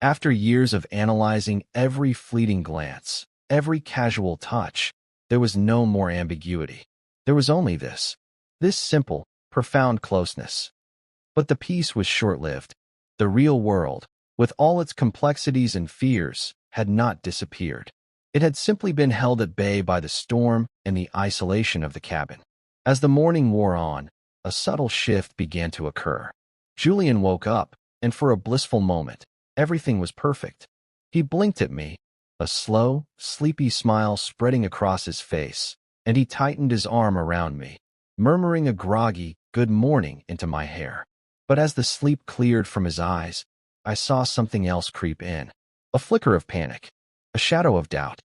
After years of analyzing every fleeting glance, every casual touch, there was no more ambiguity. There was only this simple, profound closeness. But the peace was short-lived. The real world, with all its complexities and fears, had not disappeared. It had simply been held at bay by the storm and the isolation of the cabin. As the morning wore on, a subtle shift began to occur. Julian woke up, and for a blissful moment, everything was perfect. He blinked at me, a slow, sleepy smile spreading across his face, and he tightened his arm around me, murmuring a groggy good morning into my hair. But as the sleep cleared from his eyes, I saw something else creep in. A flicker of panic, a shadow of doubt.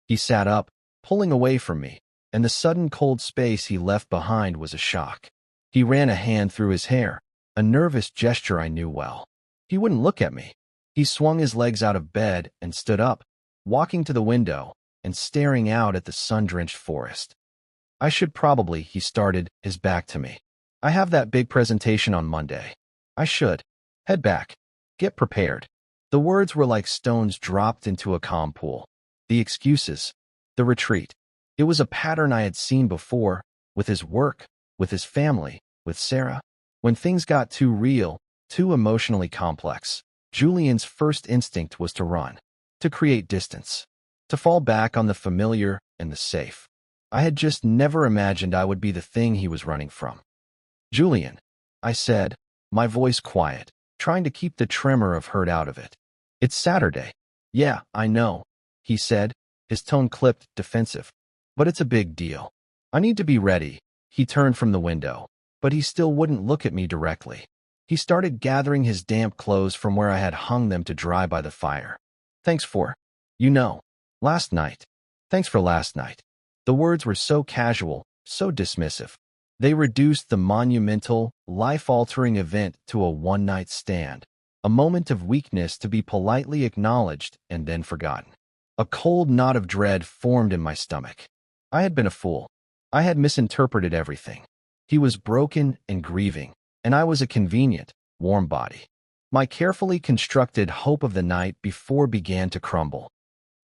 He sat up, pulling away from me, and the sudden cold space he left behind was a shock. He ran a hand through his hair, a nervous gesture I knew well. He wouldn't look at me. He swung his legs out of bed and stood up, walking to the window and staring out at the sun-drenched forest. I should probably, he started, his back to me. I have that big presentation on Monday. I should. Head back. Get prepared. The words were like stones dropped into a calm pool. The excuses. The retreat. It was a pattern I had seen before, with his work, with his family, with Sarah. When things got too real, too emotionally complex, Julian's first instinct was to run, to create distance, to fall back on the familiar and the safe. I had just never imagined I would be the thing he was running from. Julian, I said, my voice quiet, trying to keep the tremor of hurt out of it. It's Saturday. Yeah, I know, he said, his tone clipped, defensive. But it's a big deal. I need to be ready. He turned from the window, but he still wouldn't look at me directly. He started gathering his damp clothes from where I had hung them to dry by the fire. Thanks for, last night. Thanks for last night. The words were so casual, so dismissive. They reduced the monumental, life-altering event to a one-night stand, a moment of weakness to be politely acknowledged and then forgotten. A cold knot of dread formed in my stomach. I had been a fool. I had misinterpreted everything. He was broken and grieving, and I was a convenient, warm body. My carefully constructed hope of the night before began to crumble.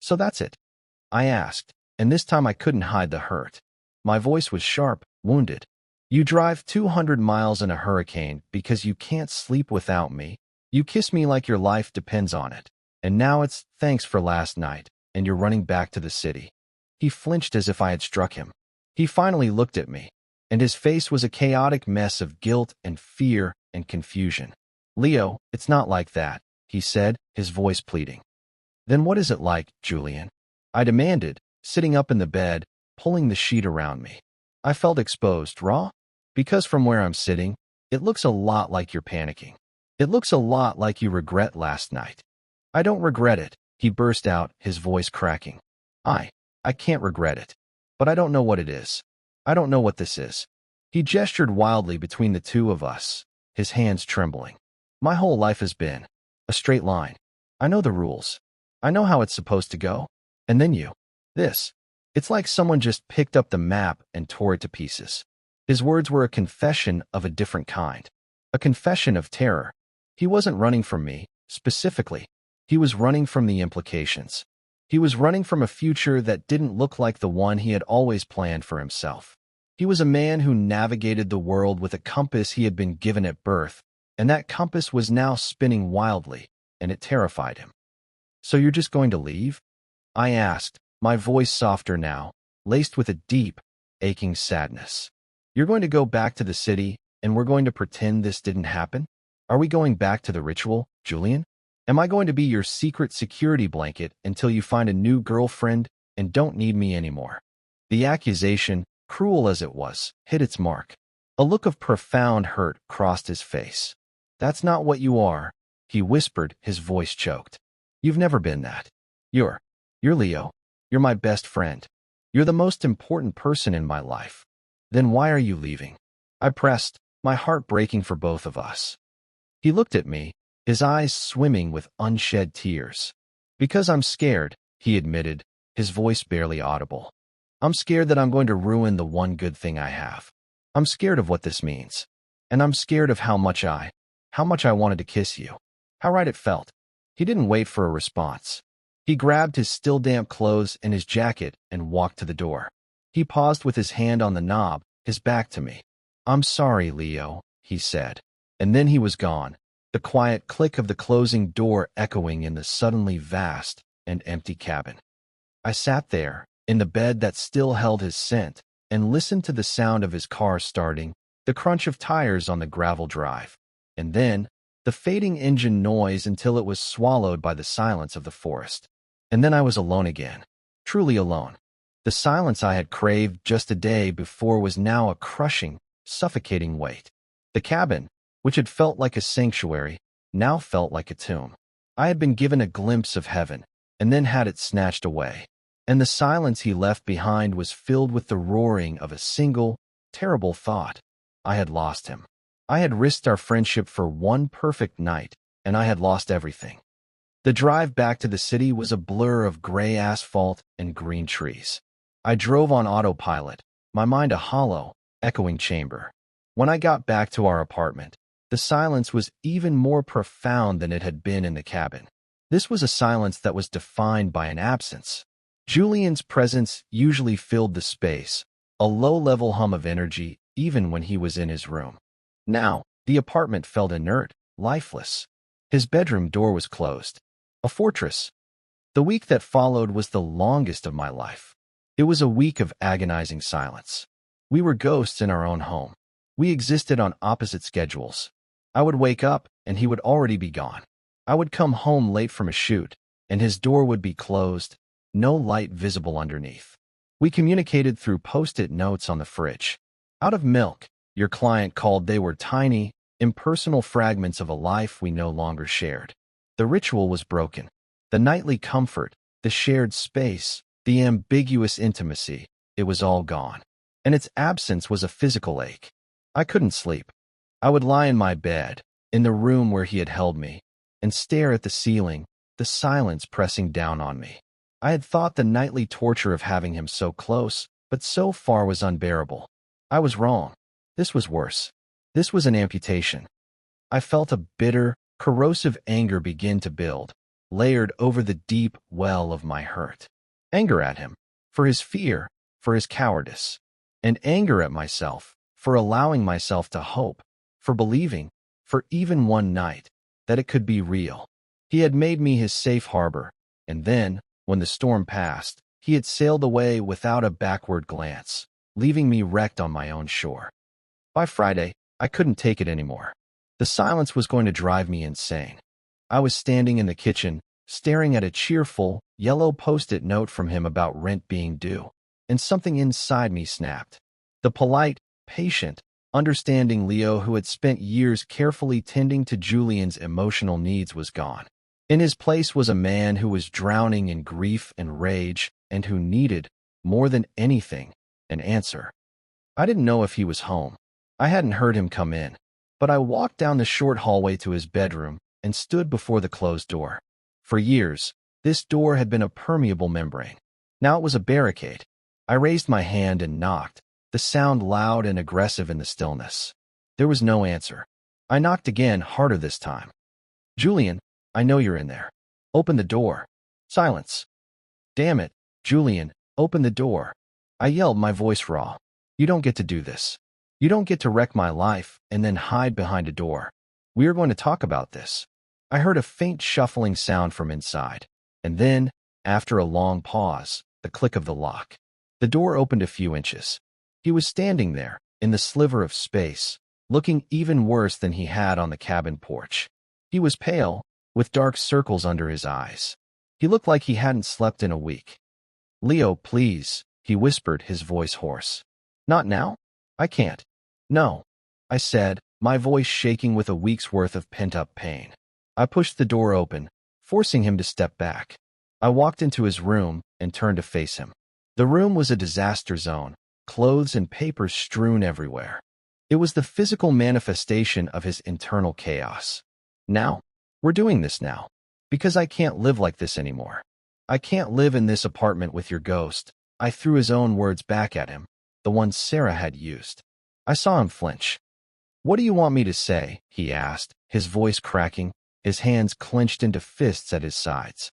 So that's it? I asked, and this time I couldn't hide the hurt. My voice was sharp, wounded. You drive 200 miles in a hurricane because you can't sleep without me, You kiss me like your life depends on it. And now it's thanks for last night, and you're running back to the city." He flinched as if I had struck him. He finally looked at me, and his face was a chaotic mess of guilt and fear and confusion. "Leo, it's not like that," he said, his voice pleading. "Then what is it like, Julian?" I demanded, sitting up in the bed, pulling the sheet around me. I felt exposed, raw, because from where I'm sitting, it looks a lot like you're panicking. It looks a lot like you regret last night. "I don't regret it," he burst out, his voice cracking. I can't regret it. But I don't know what it is. I don't know what this is." He gestured wildly between the two of us, his hands trembling. "My whole life has been a straight line. I know the rules. I know how it's supposed to go. And then you. This. It's like someone just picked up the map and tore it to pieces." His words were a confession of a different kind. A confession of terror. He wasn't running from me, specifically. He was running from the implications. He was running from a future that didn't look like the one he had always planned for himself. He was a man who navigated the world with a compass he had been given at birth, and that compass was now spinning wildly, and it terrified him. "So you're just going to leave?" I asked, my voice softer now, laced with a deep, aching sadness. "You're going to go back to the city, and we're going to pretend this didn't happen? Are we going back to the ritual, Julian? Am I going to be your secret security blanket until you find a new girlfriend and don't need me anymore?" The accusation, cruel as it was, hit its mark. A look of profound hurt crossed his face. "That's not what you are," he whispered, his voice choked. "You've never been that. You're Leo. You're my best friend. You're the most important person in my life. Then why are you leaving?" I pressed, my heart breaking for both of us. He looked at me, his eyes swimming with unshed tears. "Because I'm scared," he admitted, his voice barely audible. "I'm scared that I'm going to ruin the one good thing I have. I'm scared of what this means. And I'm scared of how much I wanted to kiss you. How right it felt." He didn't wait for a response. He grabbed his still damp clothes and his jacket and walked to the door. He paused with his hand on the knob, his back to me. "I'm sorry, Leo," he said. And then he was gone, the quiet click of the closing door echoing in the suddenly vast and empty cabin. I sat there, in the bed that still held his scent, and listened to the sound of his car starting, the crunch of tires on the gravel drive, and then the fading engine noise until it was swallowed by the silence of the forest. And then I was alone again, truly alone. The silence I had craved just a day before was now a crushing, suffocating weight. The cabin, which had felt like a sanctuary, now felt like a tomb. I had been given a glimpse of heaven, and then had it snatched away. And the silence he left behind was filled with the roaring of a single, terrible thought. I had lost him. I had risked our friendship for one perfect night, and I had lost everything. The drive back to the city was a blur of gray asphalt and green trees. I drove on autopilot, my mind a hollow, echoing chamber. When I got back to our apartment, the silence was even more profound than it had been in the cabin. This was a silence that was defined by an absence. Julian's presence usually filled the space, a low-level hum of energy even when he was in his room. Now, the apartment felt inert, lifeless. His bedroom door was closed. A fortress. The week that followed was the longest of my life. It was a week of agonizing silence. We were ghosts in our own home. We existed on opposite schedules. I would wake up, and he would already be gone. I would come home late from a shoot, and his door would be closed, no light visible underneath. We communicated through post-it notes on the fridge. Out of milk, your client called. They were tiny, impersonal fragments of a life we no longer shared. The ritual was broken. The nightly comfort, the shared space, the ambiguous intimacy, it was all gone. And its absence was a physical ache. I couldn't sleep. I would lie in my bed, in the room where he had held me, and stare at the ceiling, the silence pressing down on me. I had thought the nightly torture of having him so close, but so far was unbearable. I was wrong. This was worse. This was an amputation. I felt a bitter, corrosive anger begin to build, layered over the deep well of my hurt. Anger at him, for his fear, for his cowardice. And anger at myself, for allowing myself to hope, for believing, for even one night, that it could be real. He had made me his safe harbor, and then, when the storm passed, he had sailed away without a backward glance, leaving me wrecked on my own shore. By Friday, I couldn't take it anymore. The silence was going to drive me insane. I was standing in the kitchen, staring at a cheerful, yellow post-it note from him about rent being due, and something inside me snapped. The polite, patient, understanding Leo who had spent years carefully tending to Julian's emotional needs was gone. In his place was a man who was drowning in grief and rage and who needed, more than anything, an answer. I didn't know if he was home. I hadn't heard him come in, but I walked down the short hallway to his bedroom and stood before the closed door. For years, this door had been a permeable membrane. Now it was a barricade. I raised my hand and knocked, the sound loud and aggressive in the stillness. There was no answer. I knocked again, harder this time. "Julian, I know you're in there. Open the door." Silence. "Damn it, Julian, open the door." I yelled, my voice raw. "You don't get to do this. You don't get to wreck my life and then hide behind a door. We are going to talk about this." I heard a faint shuffling sound from inside, and then, after a long pause, the click of the lock. The door opened a few inches. He was standing there, in the sliver of space, looking even worse than he had on the cabin porch. He was pale, with dark circles under his eyes. He looked like he hadn't slept in a week. "Leo, please," he whispered, his voice hoarse. "Not now? I can't." "No," I said, my voice shaking with a week's worth of pent-up pain. I pushed the door open, forcing him to step back. I walked into his room and turned to face him. The room was a disaster zone, clothes and papers strewn everywhere. It was the physical manifestation of his internal chaos. "Now, we're doing this now. Because I can't live like this anymore. I can't live in this apartment with your ghost." I threw his own words back at him, the ones Sarah had used. I saw him flinch. "What do you want me to say?" he asked, his voice cracking, his hands clenched into fists at his sides.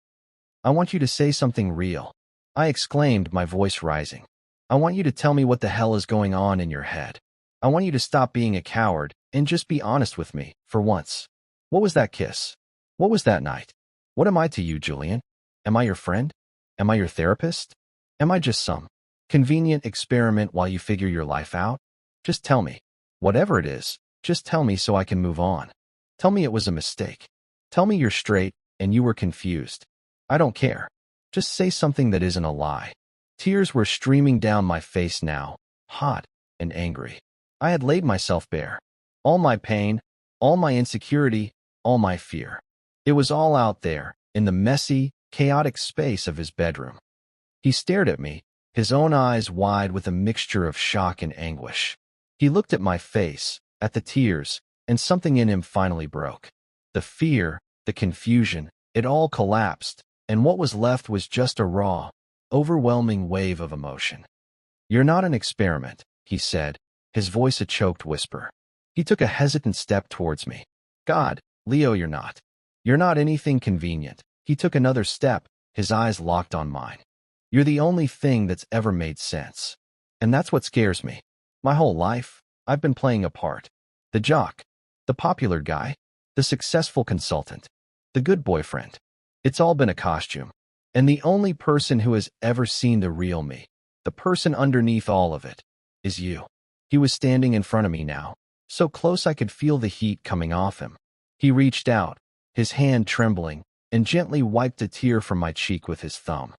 "I want you to say something real," I exclaimed, my voice rising. "I want you to tell me what the hell is going on in your head. I want you to stop being a coward and just be honest with me, for once. What was that kiss? What was that night? What am I to you, Julian? Am I your friend? Am I your therapist? Am I just some convenient experiment while you figure your life out? Just tell me. Whatever it is, just tell me so I can move on. Tell me it was a mistake. Tell me you're straight and you were confused. I don't care. Just say something that isn't a lie." Tears were streaming down my face now, hot and angry. I had laid myself bare. All my pain, all my insecurity, all my fear. It was all out there, in the messy, chaotic space of his bedroom. He stared at me, his own eyes wide with a mixture of shock and anguish. He looked at my face, at the tears, and something in him finally broke. The fear, the confusion, it all collapsed, and what was left was just a raw, overwhelming wave of emotion. "You're not an experiment," he said, his voice a choked whisper. He took a hesitant step towards me. "God, Leo, you're not. You're not anything convenient." He took another step, his eyes locked on mine. "You're the only thing that's ever made sense. And that's what scares me. My whole life, I've been playing a part. The jock, the popular guy, the successful consultant, the good boyfriend. It's all been a costume. And the only person who has ever seen the real me, the person underneath all of it, is you." He was standing in front of me now, so close I could feel the heat coming off him. He reached out, his hand trembling, and gently wiped a tear from my cheek with his thumb.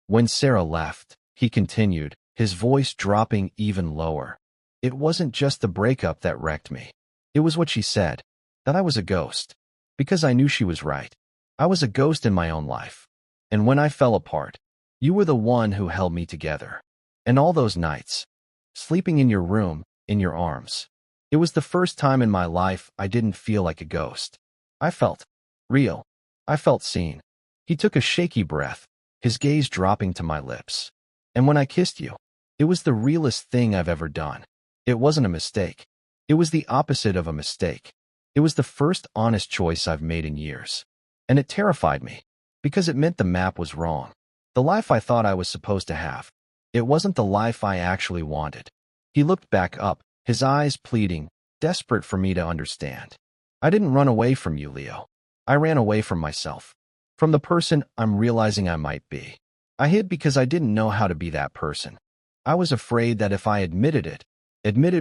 "When Sarah left," he continued, his voice dropping even lower, "it wasn't just the breakup that wrecked me. It was what she said, that I was a ghost. Because I knew she was right. I was a ghost in my own life. And when I fell apart, you were the one who held me together. And all those nights, sleeping in your room, in your arms. It was the first time in my life I didn't feel like a ghost. I felt real. I felt seen." He took a shaky breath, his gaze dropping to my lips. "And when I kissed you, it was the realest thing I've ever done. It wasn't a mistake. It was the opposite of a mistake. It was the first honest choice I've made in years. And it terrified me, because it meant the map was wrong. The life I thought I was supposed to have. It wasn't the life I actually wanted." He looked back up, his eyes pleading, desperate for me to understand. "I didn't run away from you, Leo. I ran away from myself, from the person I'm realizing I might be. I hid because I didn't know how to be that person. I was afraid that if I admitted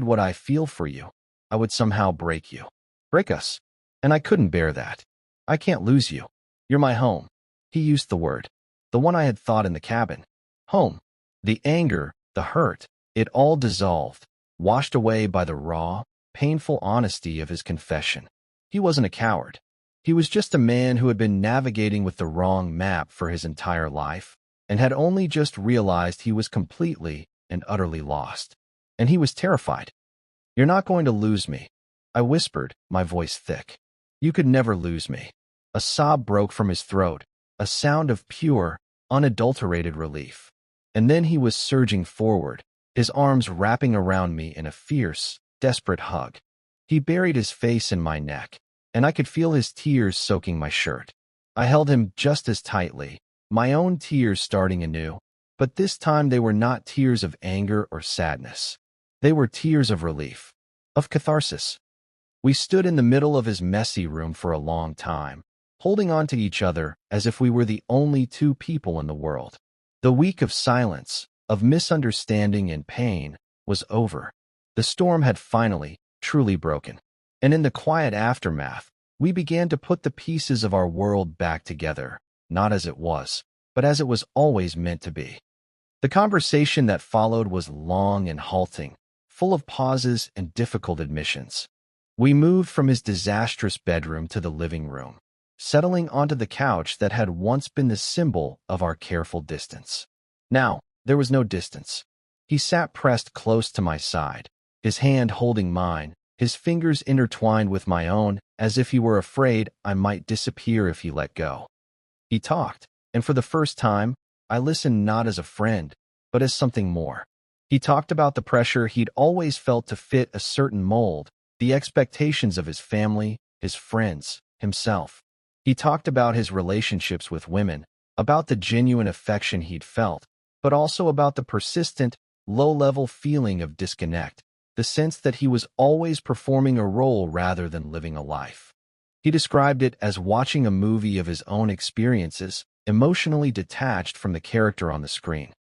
what I feel for you, I would somehow break you, break us. And I couldn't bear that. I can't lose you. You're my home. He used the word, the one I had thought in the cabin. Home. The anger, the hurt, it all dissolved, washed away by the raw, painful honesty of his confession. He wasn't a coward. He was just a man who had been navigating with the wrong map for his entire life and had only just realized he was completely and utterly lost. And he was terrified. You're not going to lose me, I whispered, my voice thick. You could never lose me. A sob broke from his throat, a sound of pure, unadulterated relief. And then he was surging forward, his arms wrapping around me in a fierce, desperate hug. He buried his face in my neck, and I could feel his tears soaking my shirt. I held him just as tightly, my own tears starting anew, but this time they were not tears of anger or sadness. They were tears of relief, of catharsis. We stood in the middle of his messy room for a long time, holding on to each other as if we were the only two people in the world. The week of silence, of misunderstanding and pain, was over. The storm had finally, truly broken. And in the quiet aftermath, we began to put the pieces of our world back together, not as it was, but as it was always meant to be. The conversation that followed was long and halting, full of pauses and difficult admissions. We moved from his disastrous bedroom to the living room, settling onto the couch that had once been the symbol of our careful distance. Now, there was no distance. He sat pressed close to my side, his hand holding mine, his fingers intertwined with my own, as if he were afraid I might disappear if he let go. He talked, and for the first time, I listened not as a friend, but as something more. He talked about the pressure he'd always felt to fit a certain mold, the expectations of his family, his friends, himself. He talked about his relationships with women, about the genuine affection he'd felt, but also about the persistent, low-level feeling of disconnect, the sense that he was always performing a role rather than living a life. He described it as watching a movie of his own experiences, emotionally detached from the character on the screen.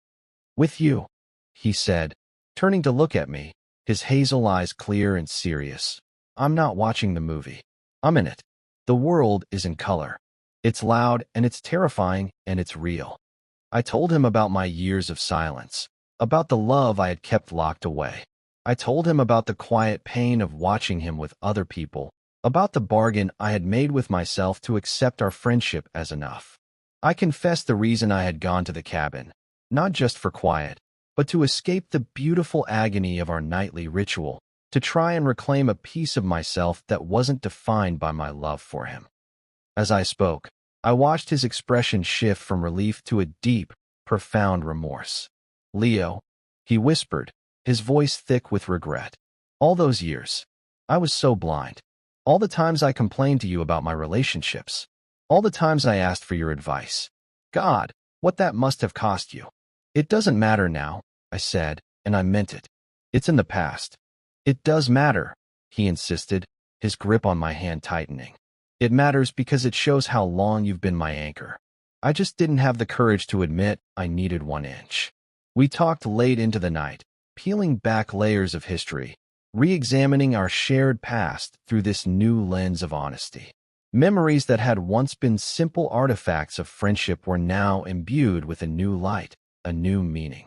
With you, he said, turning to look at me, his hazel eyes clear and serious. I'm not watching the movie. I'm in it. The world is in color. It's loud and it's terrifying and it's real. I told him about my years of silence, about the love I had kept locked away. I told him about the quiet pain of watching him with other people, about the bargain I had made with myself to accept our friendship as enough. I confessed the reason I had gone to the cabin, not just for quiet, but to escape the beautiful agony of our nightly ritual, to try and reclaim a piece of myself that wasn't defined by my love for him. As I spoke, I watched his expression shift from relief to a deep, profound remorse. Leo, he whispered, his voice thick with regret. All those years, I was so blind. All the times I complained to you about my relationships. All the times I asked for your advice. God, what that must have cost you. It doesn't matter now, I said, and I meant it. It's in the past. It does matter, he insisted, his grip on my hand tightening. It matters because it shows how long you've been my anchor. I just didn't have the courage to admit I needed 1 inch. We talked late into the night, peeling back layers of history, re-examining our shared past through this new lens of honesty. Memories that had once been simple artifacts of friendship were now imbued with a new light, a new meaning.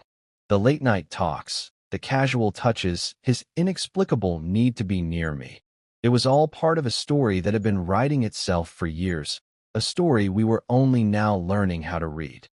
The late-night talks, the casual touches, his inexplicable need to be near me. It was all part of a story that had been writing itself for years, a story we were only now learning how to read.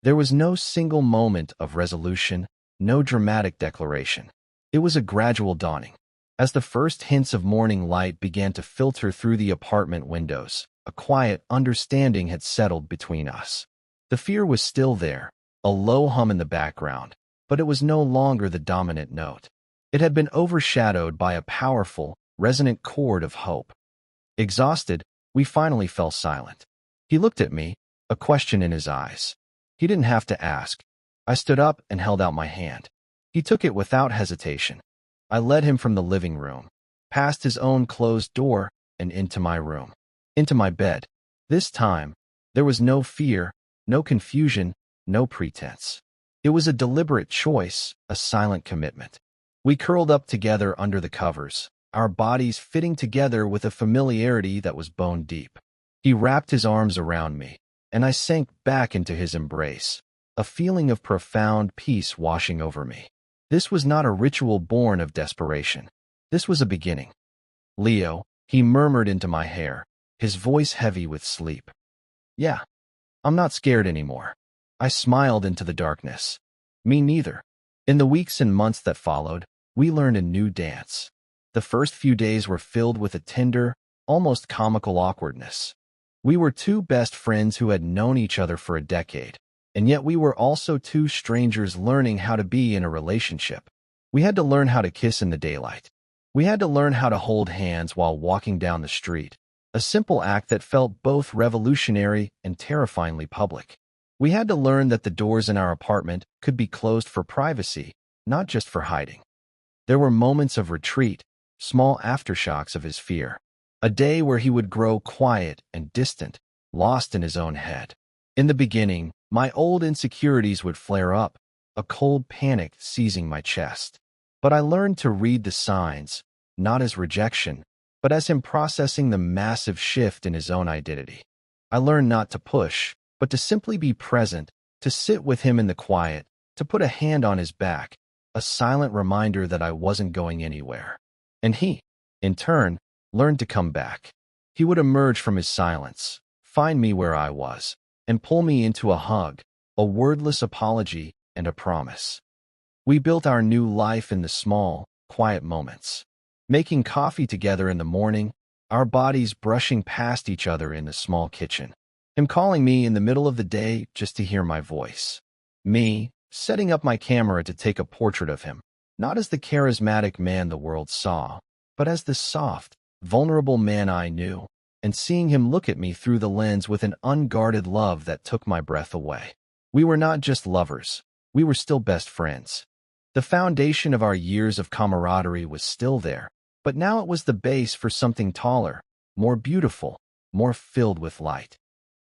There was no single moment of resolution, no dramatic declaration. It was a gradual dawning. As the first hints of morning light began to filter through the apartment windows, a quiet understanding had settled between us. The fear was still there, a low hum in the background, but it was no longer the dominant note. It had been overshadowed by a powerful, resonant chord of hope. Exhausted, we finally fell silent. He looked at me, a question in his eyes. He didn't have to ask. I stood up and held out my hand. He took it without hesitation. I led him from the living room, past his own closed door, and into my room, into my bed. This time, there was no fear, no confusion, no pretense. It was a deliberate choice, a silent commitment. We curled up together under the covers, our bodies fitting together with a familiarity that was bone deep. He wrapped his arms around me, and I sank back into his embrace, a feeling of profound peace washing over me. This was not a ritual born of desperation. This was a beginning. Leo, he murmured into my hair, his voice heavy with sleep. Yeah, I'm not scared anymore. I smiled into the darkness. Me neither. In the weeks and months that followed, we learned a new dance. The first few days were filled with a tender, almost comical awkwardness. We were two best friends who had known each other for a decade, and yet we were also two strangers learning how to be in a relationship. We had to learn how to kiss in the daylight. We had to learn how to hold hands while walking down the street, a simple act that felt both revolutionary and terrifyingly public. We had to learn that the doors in our apartment could be closed for privacy, not just for hiding. There were moments of retreat, small aftershocks of his fear. A day where he would grow quiet and distant, lost in his own head. In the beginning, my old insecurities would flare up, a cold panic seizing my chest. But I learned to read the signs, not as rejection, but as him processing the massive shift in his own identity. I learned not to push, but to simply be present, to sit with him in the quiet, to put a hand on his back, a silent reminder that I wasn't going anywhere. And he, in turn, learned to come back. He would emerge from his silence, find me where I was, and pull me into a hug, a wordless apology, and a promise. We built our new life in the small, quiet moments. Making coffee together in the morning, our bodies brushing past each other in the small kitchen. Him calling me in the middle of the day just to hear my voice. Me, setting up my camera to take a portrait of him, not as the charismatic man the world saw, but as the soft, vulnerable man I knew, and seeing him look at me through the lens with an unguarded love that took my breath away. We were not just lovers, we were still best friends. The foundation of our years of camaraderie was still there, but now it was the base for something taller, more beautiful, more filled with light.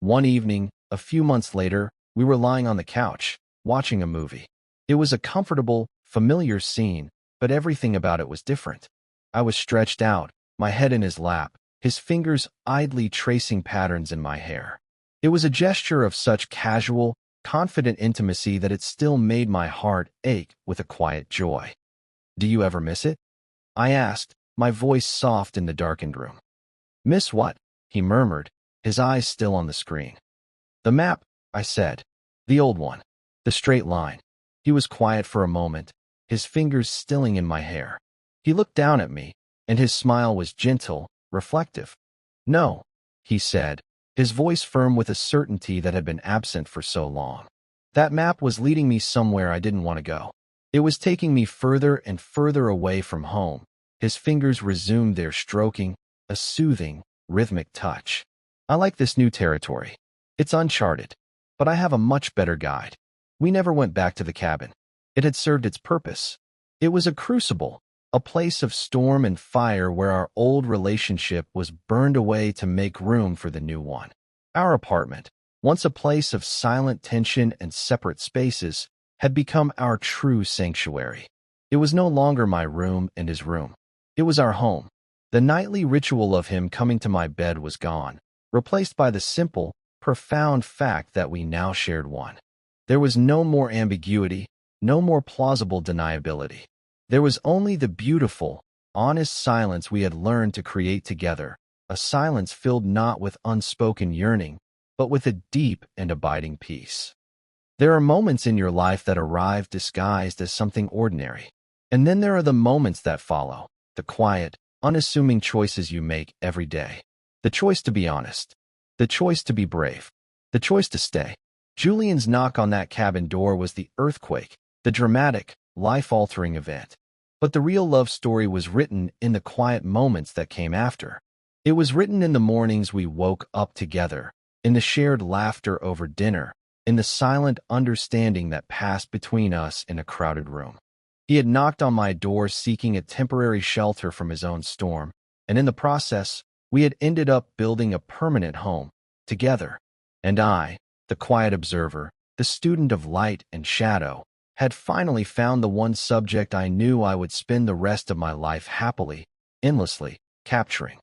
One evening, a few months later, we were lying on the couch, watching a movie. It was a comfortable, familiar scene, but everything about it was different. I was stretched out, my head in his lap, his fingers idly tracing patterns in my hair. It was a gesture of such casual, confident intimacy that it still made my heart ache with a quiet joy. Do you ever miss it? I asked, my voice soft in the darkened room. Miss what? He murmured, his eyes still on the screen. The map, I said. The old one. The straight line. He was quiet for a moment, his fingers stilling in my hair. He looked down at me, and his smile was gentle, reflective. No, he said, his voice firm with a certainty that had been absent for so long. That map was leading me somewhere I didn't want to go. It was taking me further and further away from home. His fingers resumed their stroking, a soothing, rhythmic touch. I like this new territory. It's uncharted, but I have a much better guide. We never went back to the cabin. It had served its purpose. It was a crucible, a place of storm and fire where our old relationship was burned away to make room for the new one. Our apartment, once a place of silent tension and separate spaces, had become our true sanctuary. It was no longer my room and his room. It was our home. The nightly ritual of him coming to my bed was gone, replaced by the simple, profound fact that we now shared one. There was no more ambiguity, no more plausible deniability. There was only the beautiful, honest silence we had learned to create together, a silence filled not with unspoken yearning, but with a deep and abiding peace. There are moments in your life that arrive disguised as something ordinary, and then there are the moments that follow, the quiet, unassuming choices you make every day. The choice to be honest, the choice to be brave, the choice to stay. Julian's knock on that cabin door was the earthquake, the dramatic, life-altering event. But the real love story was written in the quiet moments that came after. It was written in the mornings we woke up together, in the shared laughter over dinner, in the silent understanding that passed between us in a crowded room. He had knocked on my door seeking a temporary shelter from his own storm, and in the process, we had ended up building a permanent home, together. And I, the quiet observer, the student of light and shadow, had finally found the one subject I knew I would spend the rest of my life happily, endlessly, capturing.